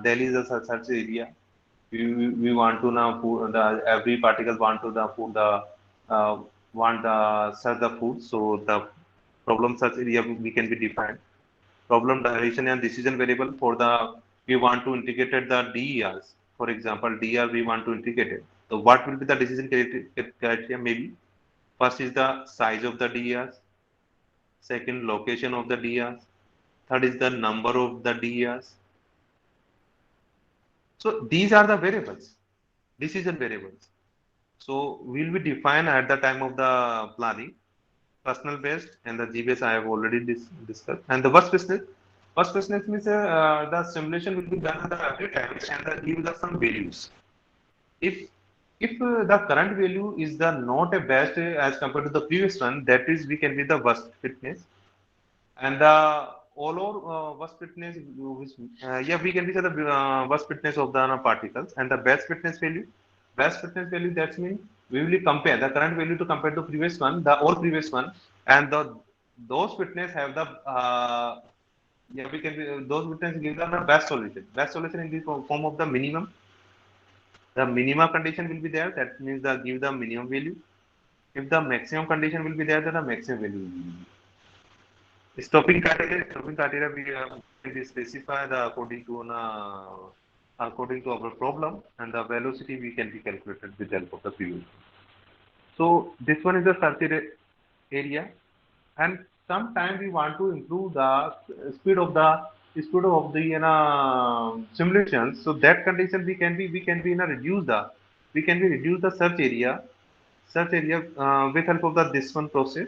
Delhi is a such area. We want to now food the every particle want to the food the uh, want the search the food. So the problem such area we can be defined. Problem duration and decision variable for the we want to integrate the DERs. For example, DR we want to integrate it. So what will be the decision criteria? Maybe first is the size of the DERs, second location of the DERs, third is the number of the DERs. So these are the variables, decision variables. So will be defined at the time of the planning. Personal based and the GBase I have already discussed. And the worst business means the simulation will be done at the every time and give the some values. If the current value is the not a best as compared to the previous one, that is we can be the worst fitness. And the all our worst fitness, which we can be the worst fitness of the particles, and the best fitness value. Best fitness value, that means we will compare the current value to compare to previous one, the or previous one, and those fitness have the we can be, those fitness give them the best solution. Best solution in the form of the minimum. The minimum condition will be there. That means the give the minimum value. If the maximum condition will be there, then the maximum value will be. Stopping criteria we specify the according to our problem, and the velocity we can be calculated with the help of the previous. So this one is the search area, and sometimes we want to improve the speed of the simulations. So that condition we can be in a reduce the search area with help of the this one process.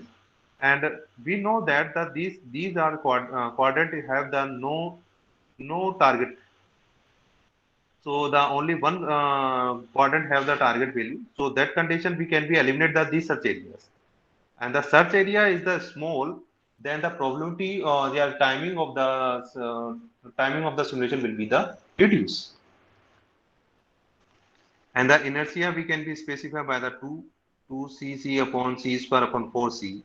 And we know that these are quadrant have the no target. So the only one quadrant have the target value. So that condition we can be eliminate these search areas. And the search area is the small, then the probability or the timing of the simulation will be the reduce. And the inertia we can be specified by the 2 cc upon c square upon 4c,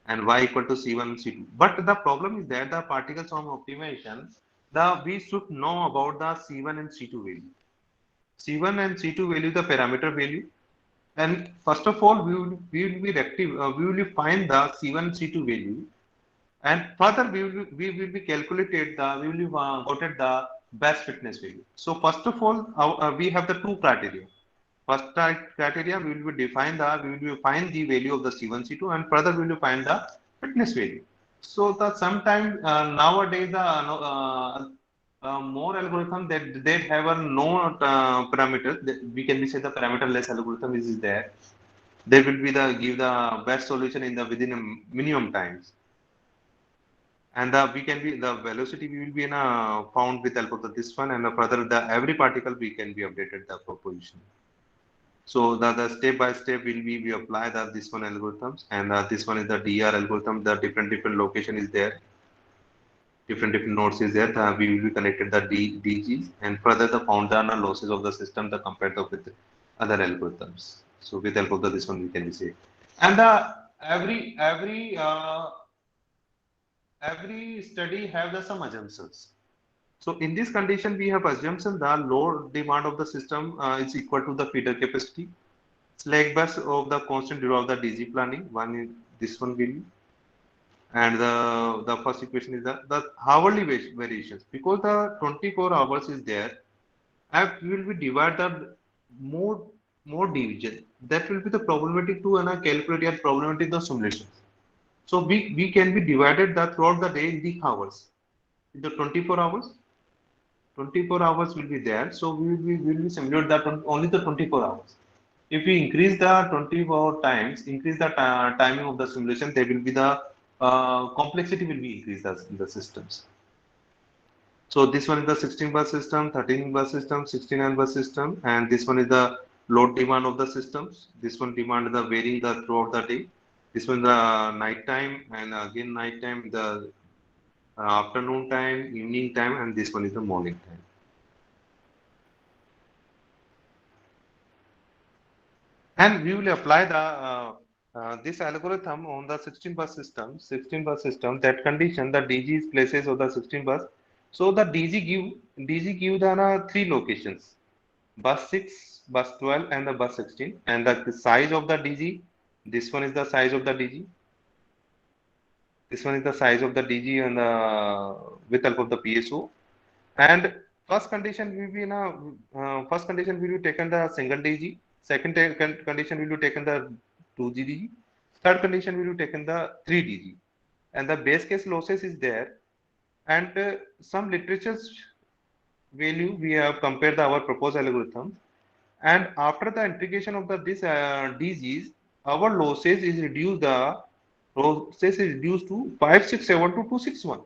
and y equal to c1 c2. But the problem is that the particle swarm optimization, we should know about the c1 and c2 value. C1 and C2 value the parameter value, and first of all we will find the C1 C2 value, and further we will be calculated the we will be got at the best fitness value. So first of all we have the two criteria. First criteria we will be we will be find the value of the C1 C2, and further we will find the fitness value. So the sometimes nowadays the more algorithm that they have a no parameters. We can be say the parameterless algorithm is there. they will be the give the best solution in the within a minimum times. And we can be the velocity we will be in found with help of this one, and further the every particle we can be updated the proposition. So the step by step will be we apply the this one algorithms, and this one is the DR algorithm. The different location is there, different nodes is there. We will be connected the DGs, and further the found the losses of the system the compared to with other algorithms. So with help of the this one we can be say, and the every study have the some assumptions. So in this condition, we have assumption the load demand of the system is equal to the feeder capacity. Slack bus of the constant zero of the DG planning. One is this one will be, and the first equation is the hourly variations, because the 24 hours is there. We will be divide the more more division. That will be the probability to and calculate your probability the simulations. So we can be divided that throughout the day in the hours. In the 24 hours, 24 hours will be there. So we will be simulate that on only the 24 hours. If we increase the 24 times, increase the timing of the simulation, there will be the complexity will be increased as in the systems. So this one is the 16 bus system, 13 bus system, 69 bus system, and this one is the load demand of the systems. This one demand the varying the throughout the day. This one the night time, and again night time, the afternoon time, evening time, and this one is the morning time. And we will apply the this algorithm on the 16 bus system. 16 bus system, that condition the DG is places of the 16 bus. So the DG give the three locations: bus 6, bus 12, and the bus 16. And the size of the DG. This one is the size of the DG. This one is the size of the DG and with help of the PSO. And first condition will be in a first condition will be taken the single DG. Second condition will be taken the 2 DG. Third condition will be taken the 3 DG. And the base case losses is there. And some literature's value we have compared our proposed algorithm. And after the integration of this DGs, our losses is reduced. The losses is reduced to 567 to 261.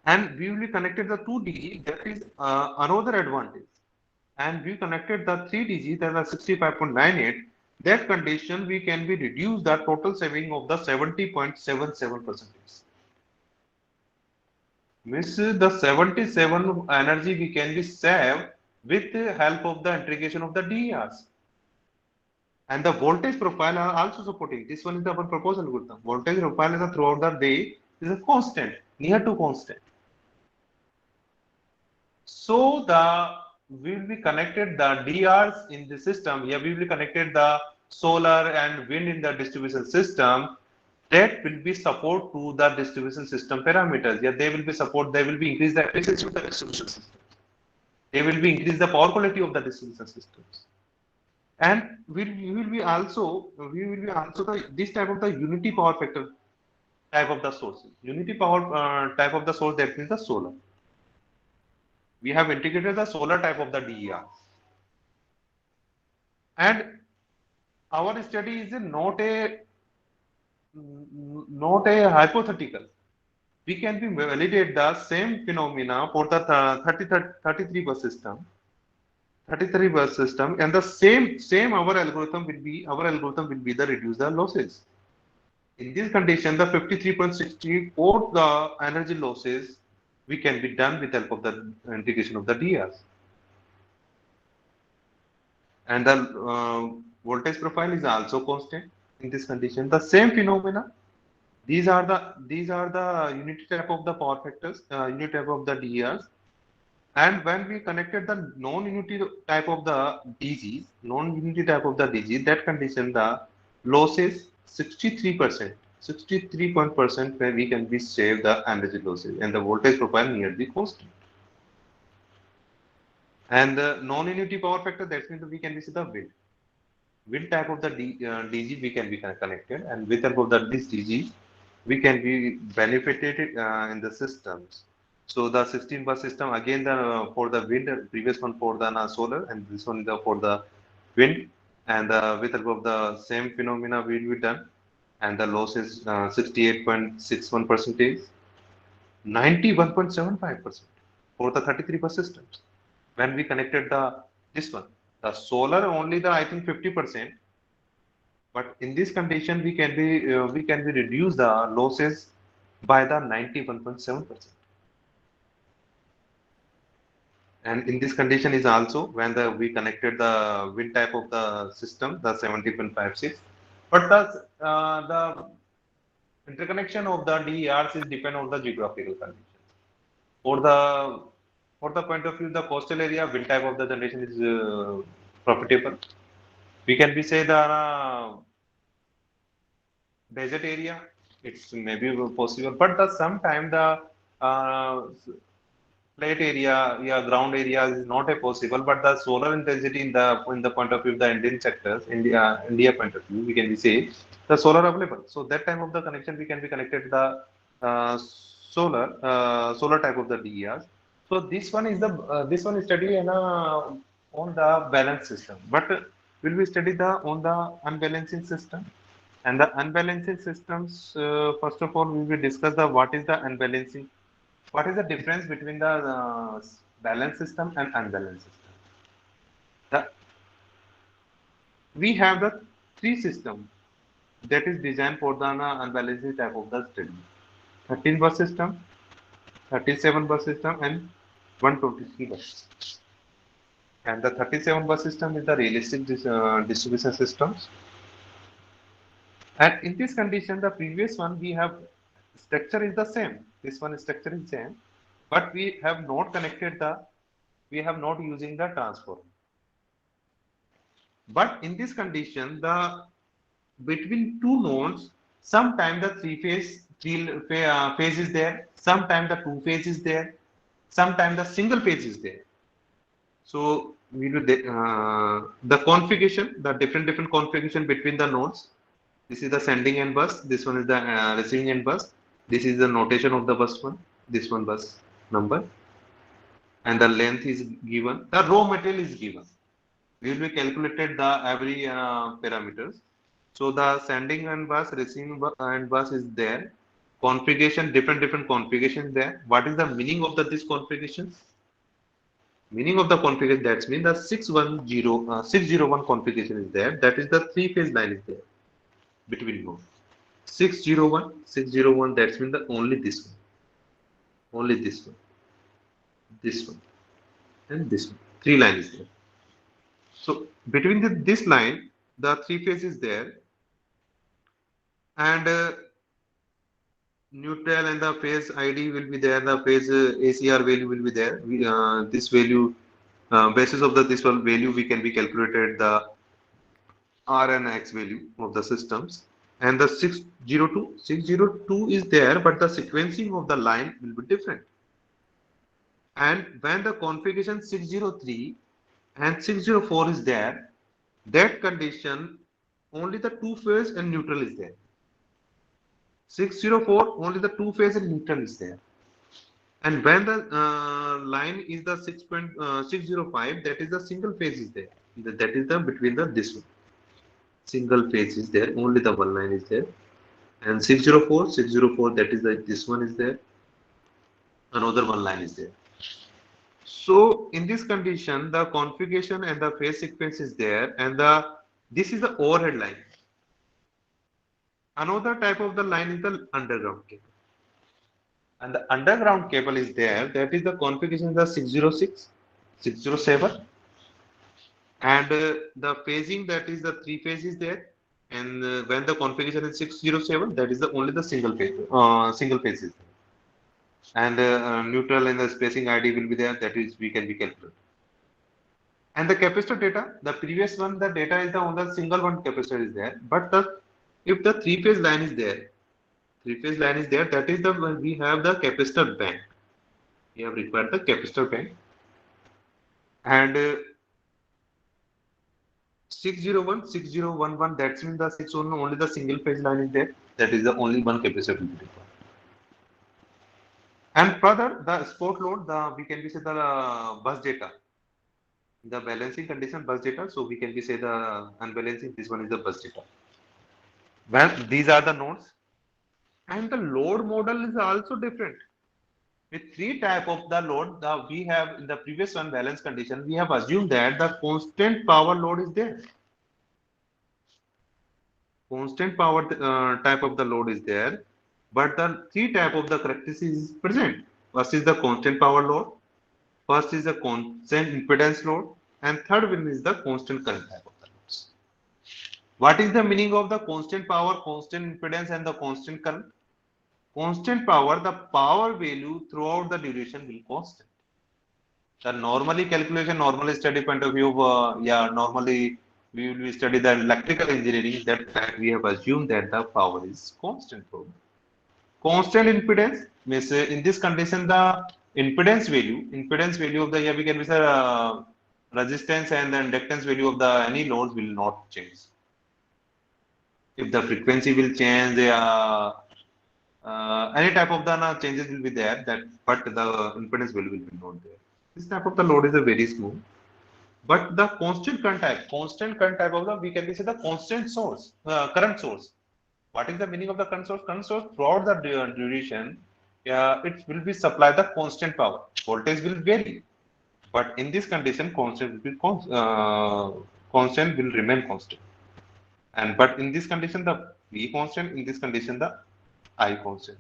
And we will be connected the 2 DG, that is another advantage. And we connected the 3 DG, that is 65.98. That condition we can be reduce the total saving of the 70.77%. Means the 77 energy we can be saved with the help of the integration of the DERs. And the voltage profile are also supporting. This one is our proposal algorithm. Voltage profile is throughout the day is a constant, near to constant. So we will be connected the DRs in the system. Here we will be connected the solar and wind in the distribution system. That will be support to the distribution system parameters. Yeah, they will be support. They will be increase the efficiency of the distribution system. They will be increase the power quality of the distribution systems. And we will be also this type of the unity power factor type of the sources. Unity power type of the source, that means the solar. We have integrated the solar type of the DER. And our study is not a hypothetical. We can be validate the same phenomena for the 33 bus system. 33 bus system, and the same our algorithm will be the reduce the losses. In this condition, the 53.64 the energy losses we can be done with help of the integration of the DRs. And the voltage profile is also constant in this condition. The same phenomena. These are the unity type of the power factors, unit type of the DERs. And when we connected the non-unity type of the DG, that condition the losses 63%, 63% where we can be save the energy losses, and the voltage profile nearly constant. And the non-unity power factor, that means we can be see the wind type of the DG we can be connected, and with help of this DG we can be benefited in the systems. So the 16 bus system again the for the wind, previous one for the solar, and this one for the wind, and with above the same phenomena will be done, and the loss is 68.61 percentage, 91.75% for the 33 bus systems. When we connected this one, the solar only the I think 50%, but in this condition we can be reduce the losses by the 91.7%. And in this condition is also when we connected the wind type of the system, the 70.56. But the interconnection of the DERs is depend on the geographical conditions. For the point of view, the coastal area wind type of the generation is profitable. We can be say the desert area, it's maybe possible, but the sometime the flat area, yeah, ground area is not a possible, but the solar intensity in the point of view of the Indian sectors, India point of view, we can be say the solar available. So that time of the connection we can be connected the solar type of the DERs. So this one is study on the balance system, but will we study the on the unbalancing system? And the unbalancing systems, first of all, we will discuss the what is the unbalancing, what is the difference between the balanced system and unbalanced system. The, we have the three systems that is designed for the unbalanced type of the study. 13 bus system, 37 bus system, and 123 bus. And the 37 bus system is the realistic distribution systems. And in this condition, the previous one we have structure is the same. This one structure is same, but we have not connected we have not using the transformer. But in this condition, the between two nodes, sometimes the phase is there, sometimes the two phase is there, sometimes the single phase is there. So we do the configuration, the different configuration between the nodes. This is the sending end bus. This one is the receiving end bus. This is the notation of the bus one. This one bus number, and the length is given. The raw material is given. We will be calculated the every parameters. So the sending end bus, receiving end bus is there. Configuration, different configurations there. What is the meaning of this configuration? Meaning of the configuration, that means the 601 configuration is there. That is the three phase line is there between both. 601, that means the only this one, this one, and this one. Three lines is there. So between this line, the three phase is there, and neutral and the phase ID will be there. The phase ACR value will be there. This value, basis of this one value, we can be calculated the R and X value of the systems. And the 602 is there, but the sequencing of the line will be different. And when the configuration 603 and 604 is there, that condition only the two phase and neutral is there. 604 only the two phase and neutral is there. And when the line is the 6.605, that is the single phase is there. That is the between this one. Single phase is there, only the one line is there. And 604, that is this one is there. Another one line is there. So in this condition, the configuration and the phase sequence is there, and this is the overhead line. Another type of the line is the underground cable. And the underground cable is there, that is the configuration is the 606, 607. And the phasing, that is the three phase is there. And when the configuration is 607, that is the only the single phase is there. And neutral and the spacing ID will be there, that is we can be calculated. And the capacitor data, the previous one, the data is on the single one capacitor is there, but if the three phase line is there, that is we have the capacitor bank. We have required the capacitor bank. And 601, 6011, that means the 601 only the single phase line is there, that is the only one capacitor will be required. And further, the spot load, we can be say the bus data. The balancing condition bus data, so we can be say the unbalancing, this one is the bus data. When these are the nodes, and the load model is also different. With three type of the load, we have in the previous one balance condition, we have assumed that the constant power load is there. Constant power type of the load is there, but the three type of the characteristics is present. First is the constant power load, first is the constant impedance load, and third one is the constant current type of the loads. What is the meaning of the constant power, constant impedance, and the constant current? Constant power, the power value throughout the duration will constant. The normally calculation, normally study point of view, normally we will study the electrical engineering. That time we have assumed that the power is constant. Constant impedance means in this condition the impedance value of the, we can measure resistance and the inductance value of the any loads will not change. If the frequency will change, any type of the changes will be there, that but the impedance value will be not there. This type of the load is a very small. But the constant current type of the, we can say the constant source, current source. What is the meaning of the current source? Current source throughout the duration, it will be supply the constant power. Voltage will vary, but in this condition, constant will remain constant. And but in this condition, the V constant. In this condition, the I constant.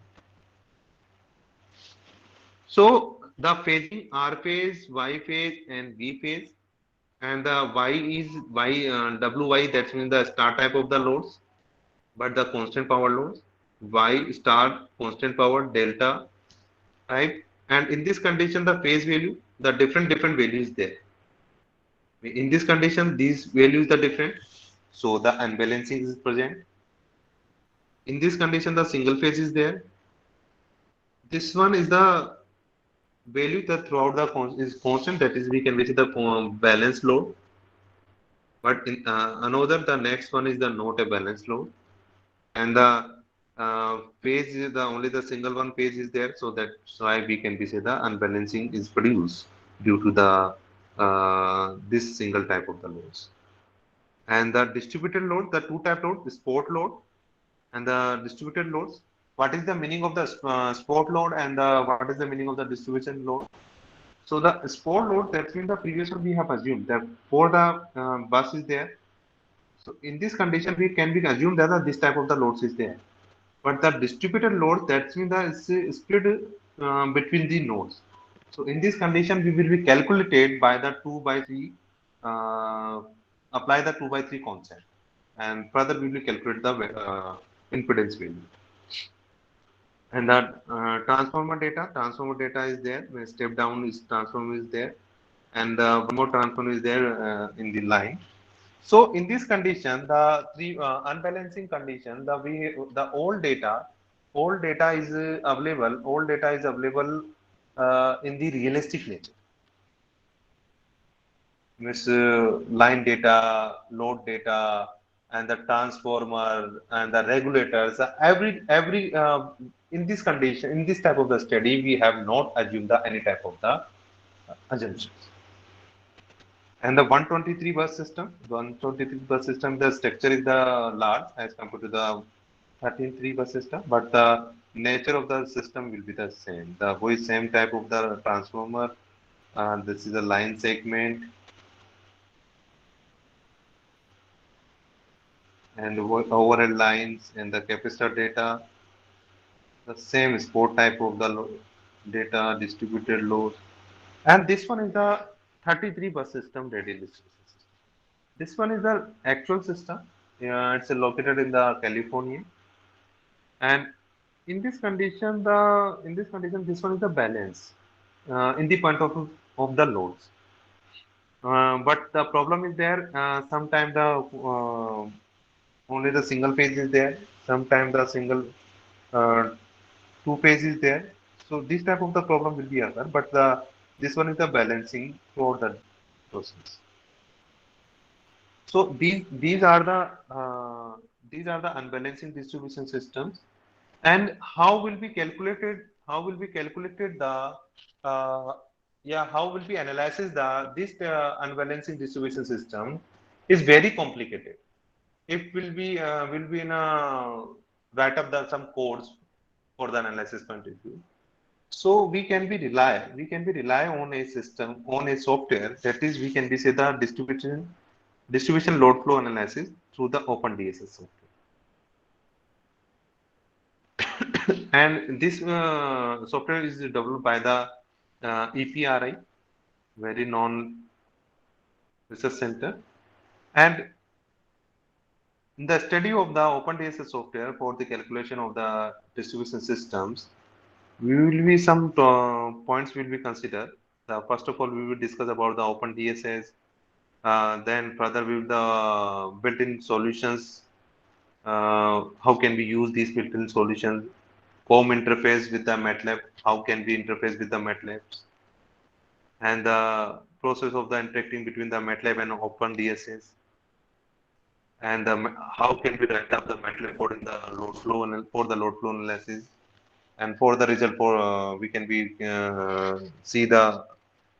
So the phasing R phase, Y phase, and V phase, and the Y is WY, that means the star type of the loads, but the constant power loads. Y star constant power delta type, and in this condition the phase value, the different values there. In this condition these values are different, so the unbalancing is present. In this condition the single phase is there. This one is the value that throughout the is constant, that is we can visit the balance load. But in another, the next one is the not a balance load, and the phase is the only the single one phase is there, so that's why we can be say the unbalancing is produced due to the this single type of the loads. And the distributed load, the two type load, the spot load and the distributed loads. What is the meaning of the spot load, and what is the meaning of the distribution load? So the spot load, that means the previous one we have assumed that for the bus is there. So in this condition, we can be assumed that this type of the loads is there. But the distributed load, that means the is split between the nodes. So in this condition, we will be calculated by the 2 by 3, uh, apply the 2 by 3 concept, and further we will calculate the impedance value. And that transformer data is there. When step down is transformer is there, and one more transformer is there in the line. So in this condition, the three unbalancing condition, the old data is available. Old data is available in the realistic nature. Means line data, load data, and the transformer and the regulators. Every in this condition, in this type of the study, we have not assumed the any type of the assumptions. And the 123 bus system, the structure is the large as compared to the 13.3 bus system, but the nature of the system will be the same. The whole same type of the transformer. This is a line segment, and overhead lines and the capacitor data. The same sport type of the data, distributed load. And this one is the 33 bus system radial distribution system. This one is the actual system. It's located in the California. And in this condition, this one is the balance in the point of the loads. But the problem is there. Sometimes the only the single phase is there. Sometimes the single uh, two phase is there. So this type of the problem will be occur. But the this one is the balancing throughout the process. So these are the unbalancing distribution systems. And how will be calculated the uh, yeah, how will we analyze this unbalancing distribution system is very complicated. It will be in a write up some codes for the analysis point of view. So we can be rely on a system, on a software, that is we can be say the distribution load flow analysis through the OpenDSS software. And this software is developed by the EPRI, very known research center. And in the study of the OpenDSS software for the calculation of the distribution systems, we will be some points will be considered. First of all, we will discuss about the OpenDSS. Then further, we will the built-in solutions. How can we use these built-in solutions? COM interface with the MATLAB. How can we interface with the MATLAB? And the process of the interacting between the MATLAB and OpenDSS. And how can we write up the MATLAB code in the load flow for the load flow analysis. And for the result, for we can be see the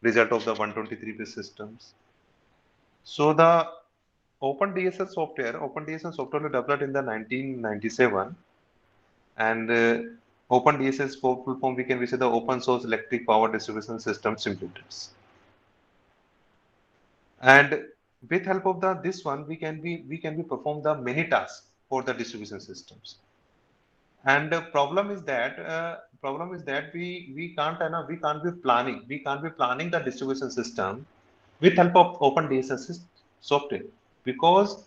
result of the 123-bit systems. So the OpenDSS software was developed in the 1997, and OpenDSS for full form we can say the Open Source Electric Power Distribution System Simulators. And with help of this one, we can be perform the many tasks for the distribution systems. And the problem is that we can't be planning the distribution system with help of OpenDSS software, because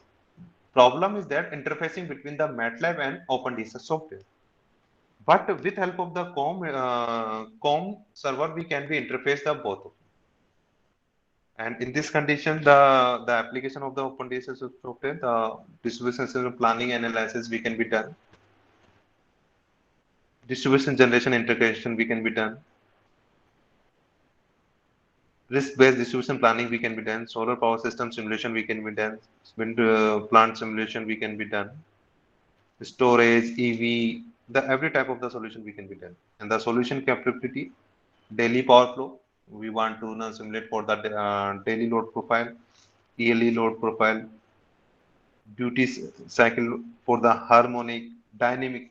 problem is that interfacing between the MATLAB and OpenDSS software. But with help of the COM server, we can be interface the both of them. And in this condition, the application of the OpenDSS software, the distribution system planning analysis, we can be done. Distribution generation integration we can be done. Risk-based distribution planning we can be done. Solar power system simulation we can be done. Wind plant simulation we can be done. Storage, EV, the every type of the solution we can be done. And the solution capability, daily power flow. We want to simulate for the daily load profile, yearly load profile, duty cycle for the harmonic, dynamic.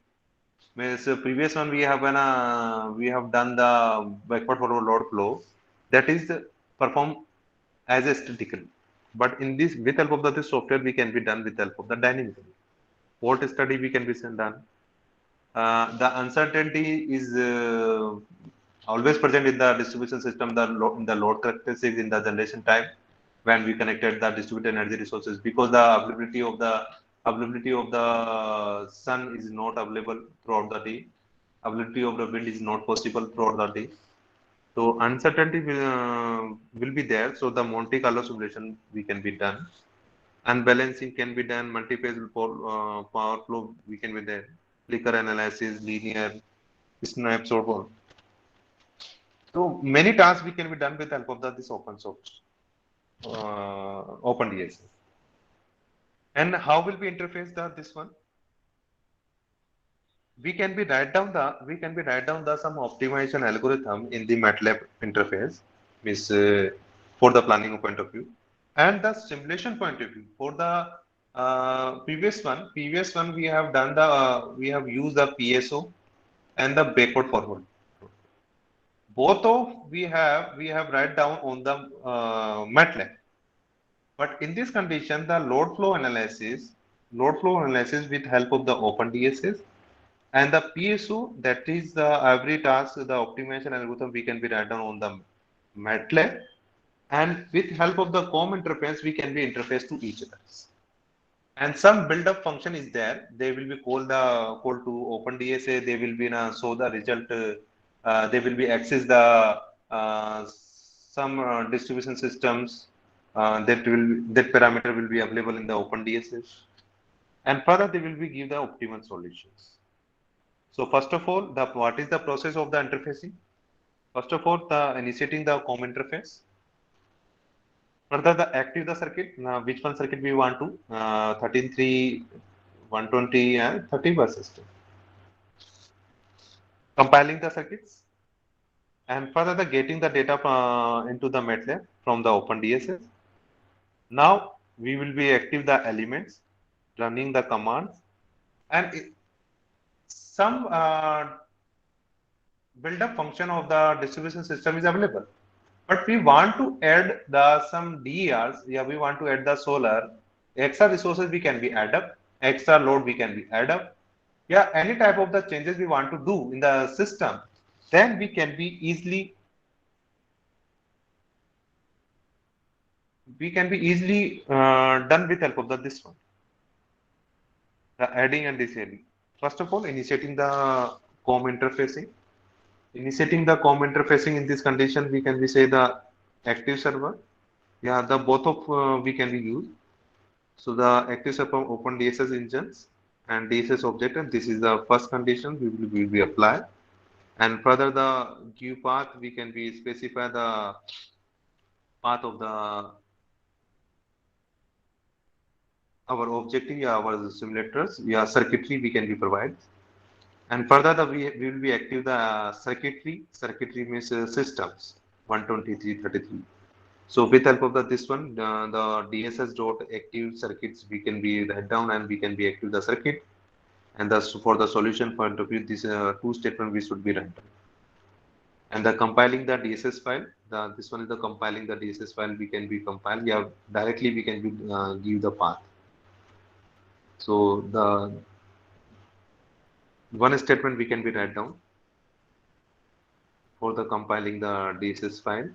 Whereas previous one we have done the backward forward load flow, that is performed as a statical. But in this, with help of this software, we can be done with help of the dynamic. What study we can be done? The uncertainty is always present in the distribution system, in the load characteristics in the generation time when we connected the distributed energy resources, because the availability of the sun is not available throughout the day. Availability of the wind is not possible throughout the day. So uncertainty will be there. So the Monte Carlo simulation we can be done. Unbalancing can be done. Multi-phase power flow we can be there. Flicker analysis, linear snapshot. So many tasks we can be done with help of this open source, OpenDSS. And how will we interface this one? We can be write down the some optimization algorithm in the MATLAB interface, is for the planning point of view, and the simulation point of view. For the previous one we have done we have used the PSO and the backward forward. Both of we have write down on the MATLAB. But in this condition, the load flow analysis with help of the OpenDSS, and the PSO, that is the every task, the optimization algorithm we can be write down on the MATLAB, and with help of the COM interface, we can be interface to each other. And some build-up function is there. They will be called to OpenDSA. They will be show the result. They will be access the some distribution systems that parameter will be available in the OpenDSS. And further, they will be give the optimal solutions. So first of all, what is the process of the interfacing? First of all, the initiating the COM interface. Further, the active the circuit. Now, which one circuit we want to? 13.3, 120, and 30 bus system. Compiling the circuits. and further the getting the data into the MATLAB from the OpenDSS. Now we will be active the elements, running the commands, and some build-up function of the distribution system is available. But we want to add the some DERs. Yeah, we want to add the solar extra resources. We can be add up, extra load we can be add up. Yeah, any type of the changes we want to do in the system, then we can be easily done with help of this one, the adding and disadding. First of all, initiating the COM interfacing. Initiating the COM interfacing in this condition, we can be say the active server. Yeah, the both of we can be used. So the active server open DSS engines and DSS object, and this is the first condition we will be apply. And further the give path, we can be specify the path of the our objective, yeah, our simulators, yeah, circuitry we can be provide. And further the we will be active the circuitry means systems 12333. So with help of this one, the DSS dot active circuits we can be write down and we can be active the circuit. And thus for the solution point of view, this two statement we should be write down. And the compiling the DSS file, this one is the compiling the DSS file we can be compiled. Yeah, directly we can be, give the path. So the one statement we can be write down for the compiling the DSS file.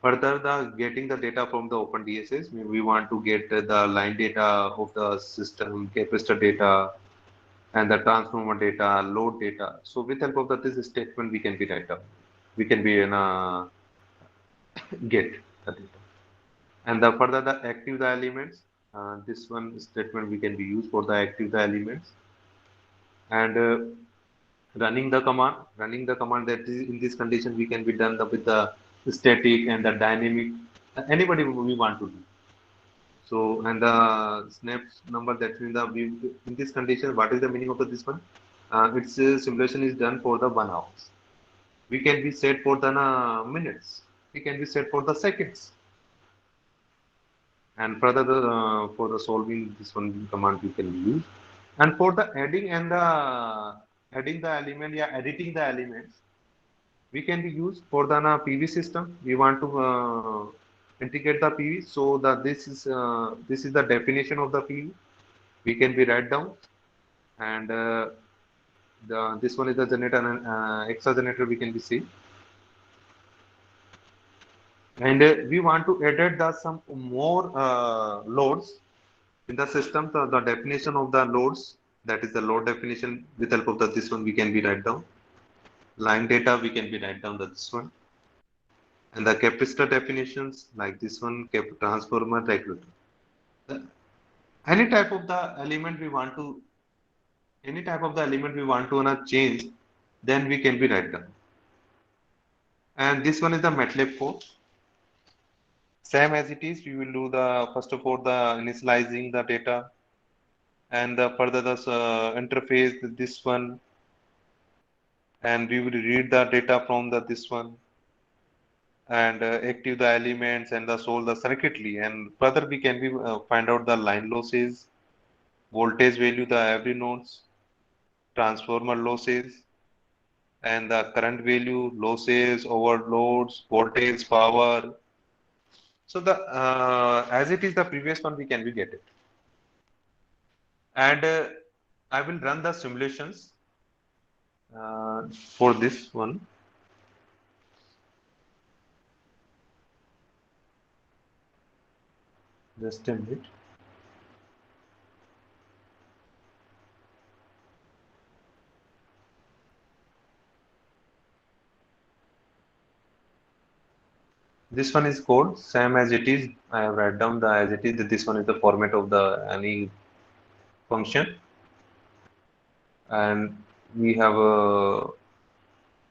Further, the getting the data from the OpenDSS, we want to get the line data of the system, capacitor data, and the transformer data, load data. So with help of this statement, we can be write down. We can be in a get the data. And the further the active the elements, this one statement we can be used for the active the elements. And running the command that is in this condition we can be done with the static and the dynamic, anybody we want to do. So and the snaps number, that means the we, in this condition, what is the meaning of this one? Its simulation is done for the 1 hour. We can be set for the minutes. We can be set for the seconds. And further for the solving this one command we can use. And for the adding and the adding the element, yeah, editing the elements, we can be used for the PV system. We want to integrate the PV, so that this is the definition of the PV. We can be write down, and this one is the generator and extra generator we can be see. And we want to edit the some more loads in the system. The definition of the loads, that is the load definition, with help of this one we can be write down. Line data we can be write down this one. And the capacitor definitions like this one, transformer, regulator. Any type of the element we want to, change, then we can be write down. And this one is the MATLAB code. Same as it is, we will do the first of all the initializing the data, and the further the interface this one, and we will read the data from this one, and active the elements and the solve the circuitry. And further we can be find out the line losses, voltage value, the every nodes, transformer losses, and the current value, losses, overloads, voltage, power. So the as it is the previous one, we can be get it. And I will run the simulations for this one. Just a minute. This one is code, same as it is. I have write down the as it is. This one is the format of the any function, and we have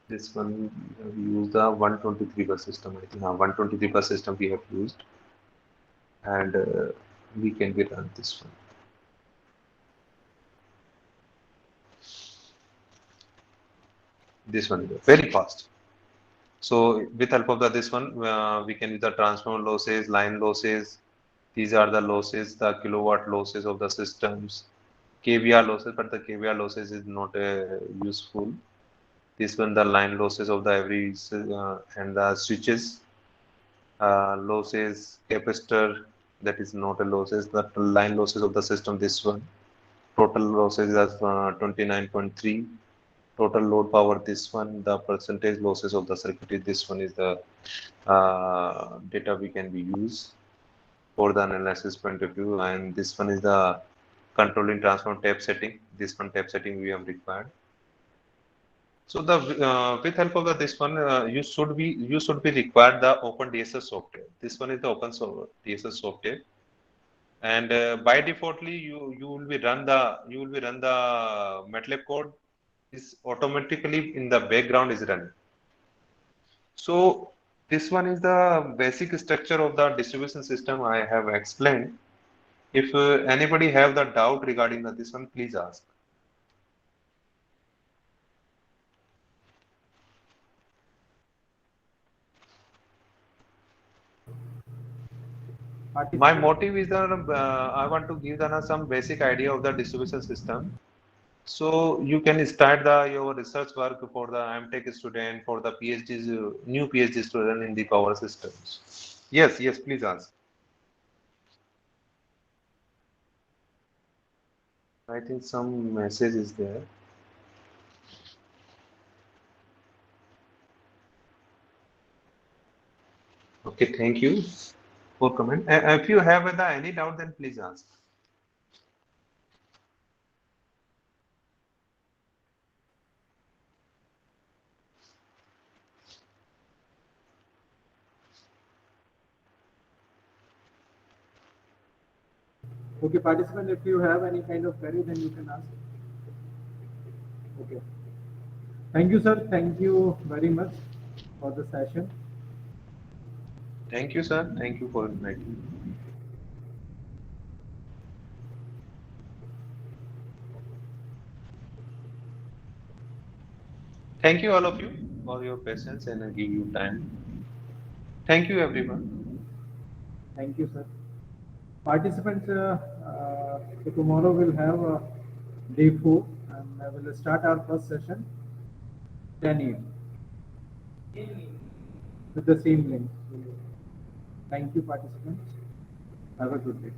this one. We have used the 123 bus system. I think 123 bus system we have used, and we can be run this one. This one is very fast. So with help of this one, we can use the transformer losses, line losses. These are the losses, the kilowatt losses of the systems, KVR losses, but the KVR losses is not useful. This one, the line losses of the every and the switches losses, capacitor, that is not a losses. The line losses of the system, this one. Total losses is 29.3. Total load power, this one. The percentage losses of the circuit is this one is the data we can be used for the analysis point of view. And this one is the controlling transform tab setting. This one tab setting we have required. So the with help of this one, you should be required the Open DSS software. This one is the Open DSS software, and by defaultly you will be run the MATLAB code is automatically in the background is running. So this one is the basic structure of the distribution system I have explained. If anybody have the doubt regarding this one, please ask. My motive is that I want to give them some basic idea of the distribution system. So you can start your research work for the MTech student, for the PhDs, new PhD student in the power systems. Yes, yes, please ask. I think some message is there. Okay, thank you for comment. If you have any doubt, then please ask. Okay, participant, if you have any kind of query, then you can ask. Okay. Thank you, sir. Thank you very much for the session. Thank you, sir. Thank you for inviting me. Thank you all of you for your patience and give you time. Thank you everyone. Thank you, sir. Participants, so tomorrow we'll have day 4 and we'll start our first session 10 a.m. with the same link. Thank you, participants. Have a good day.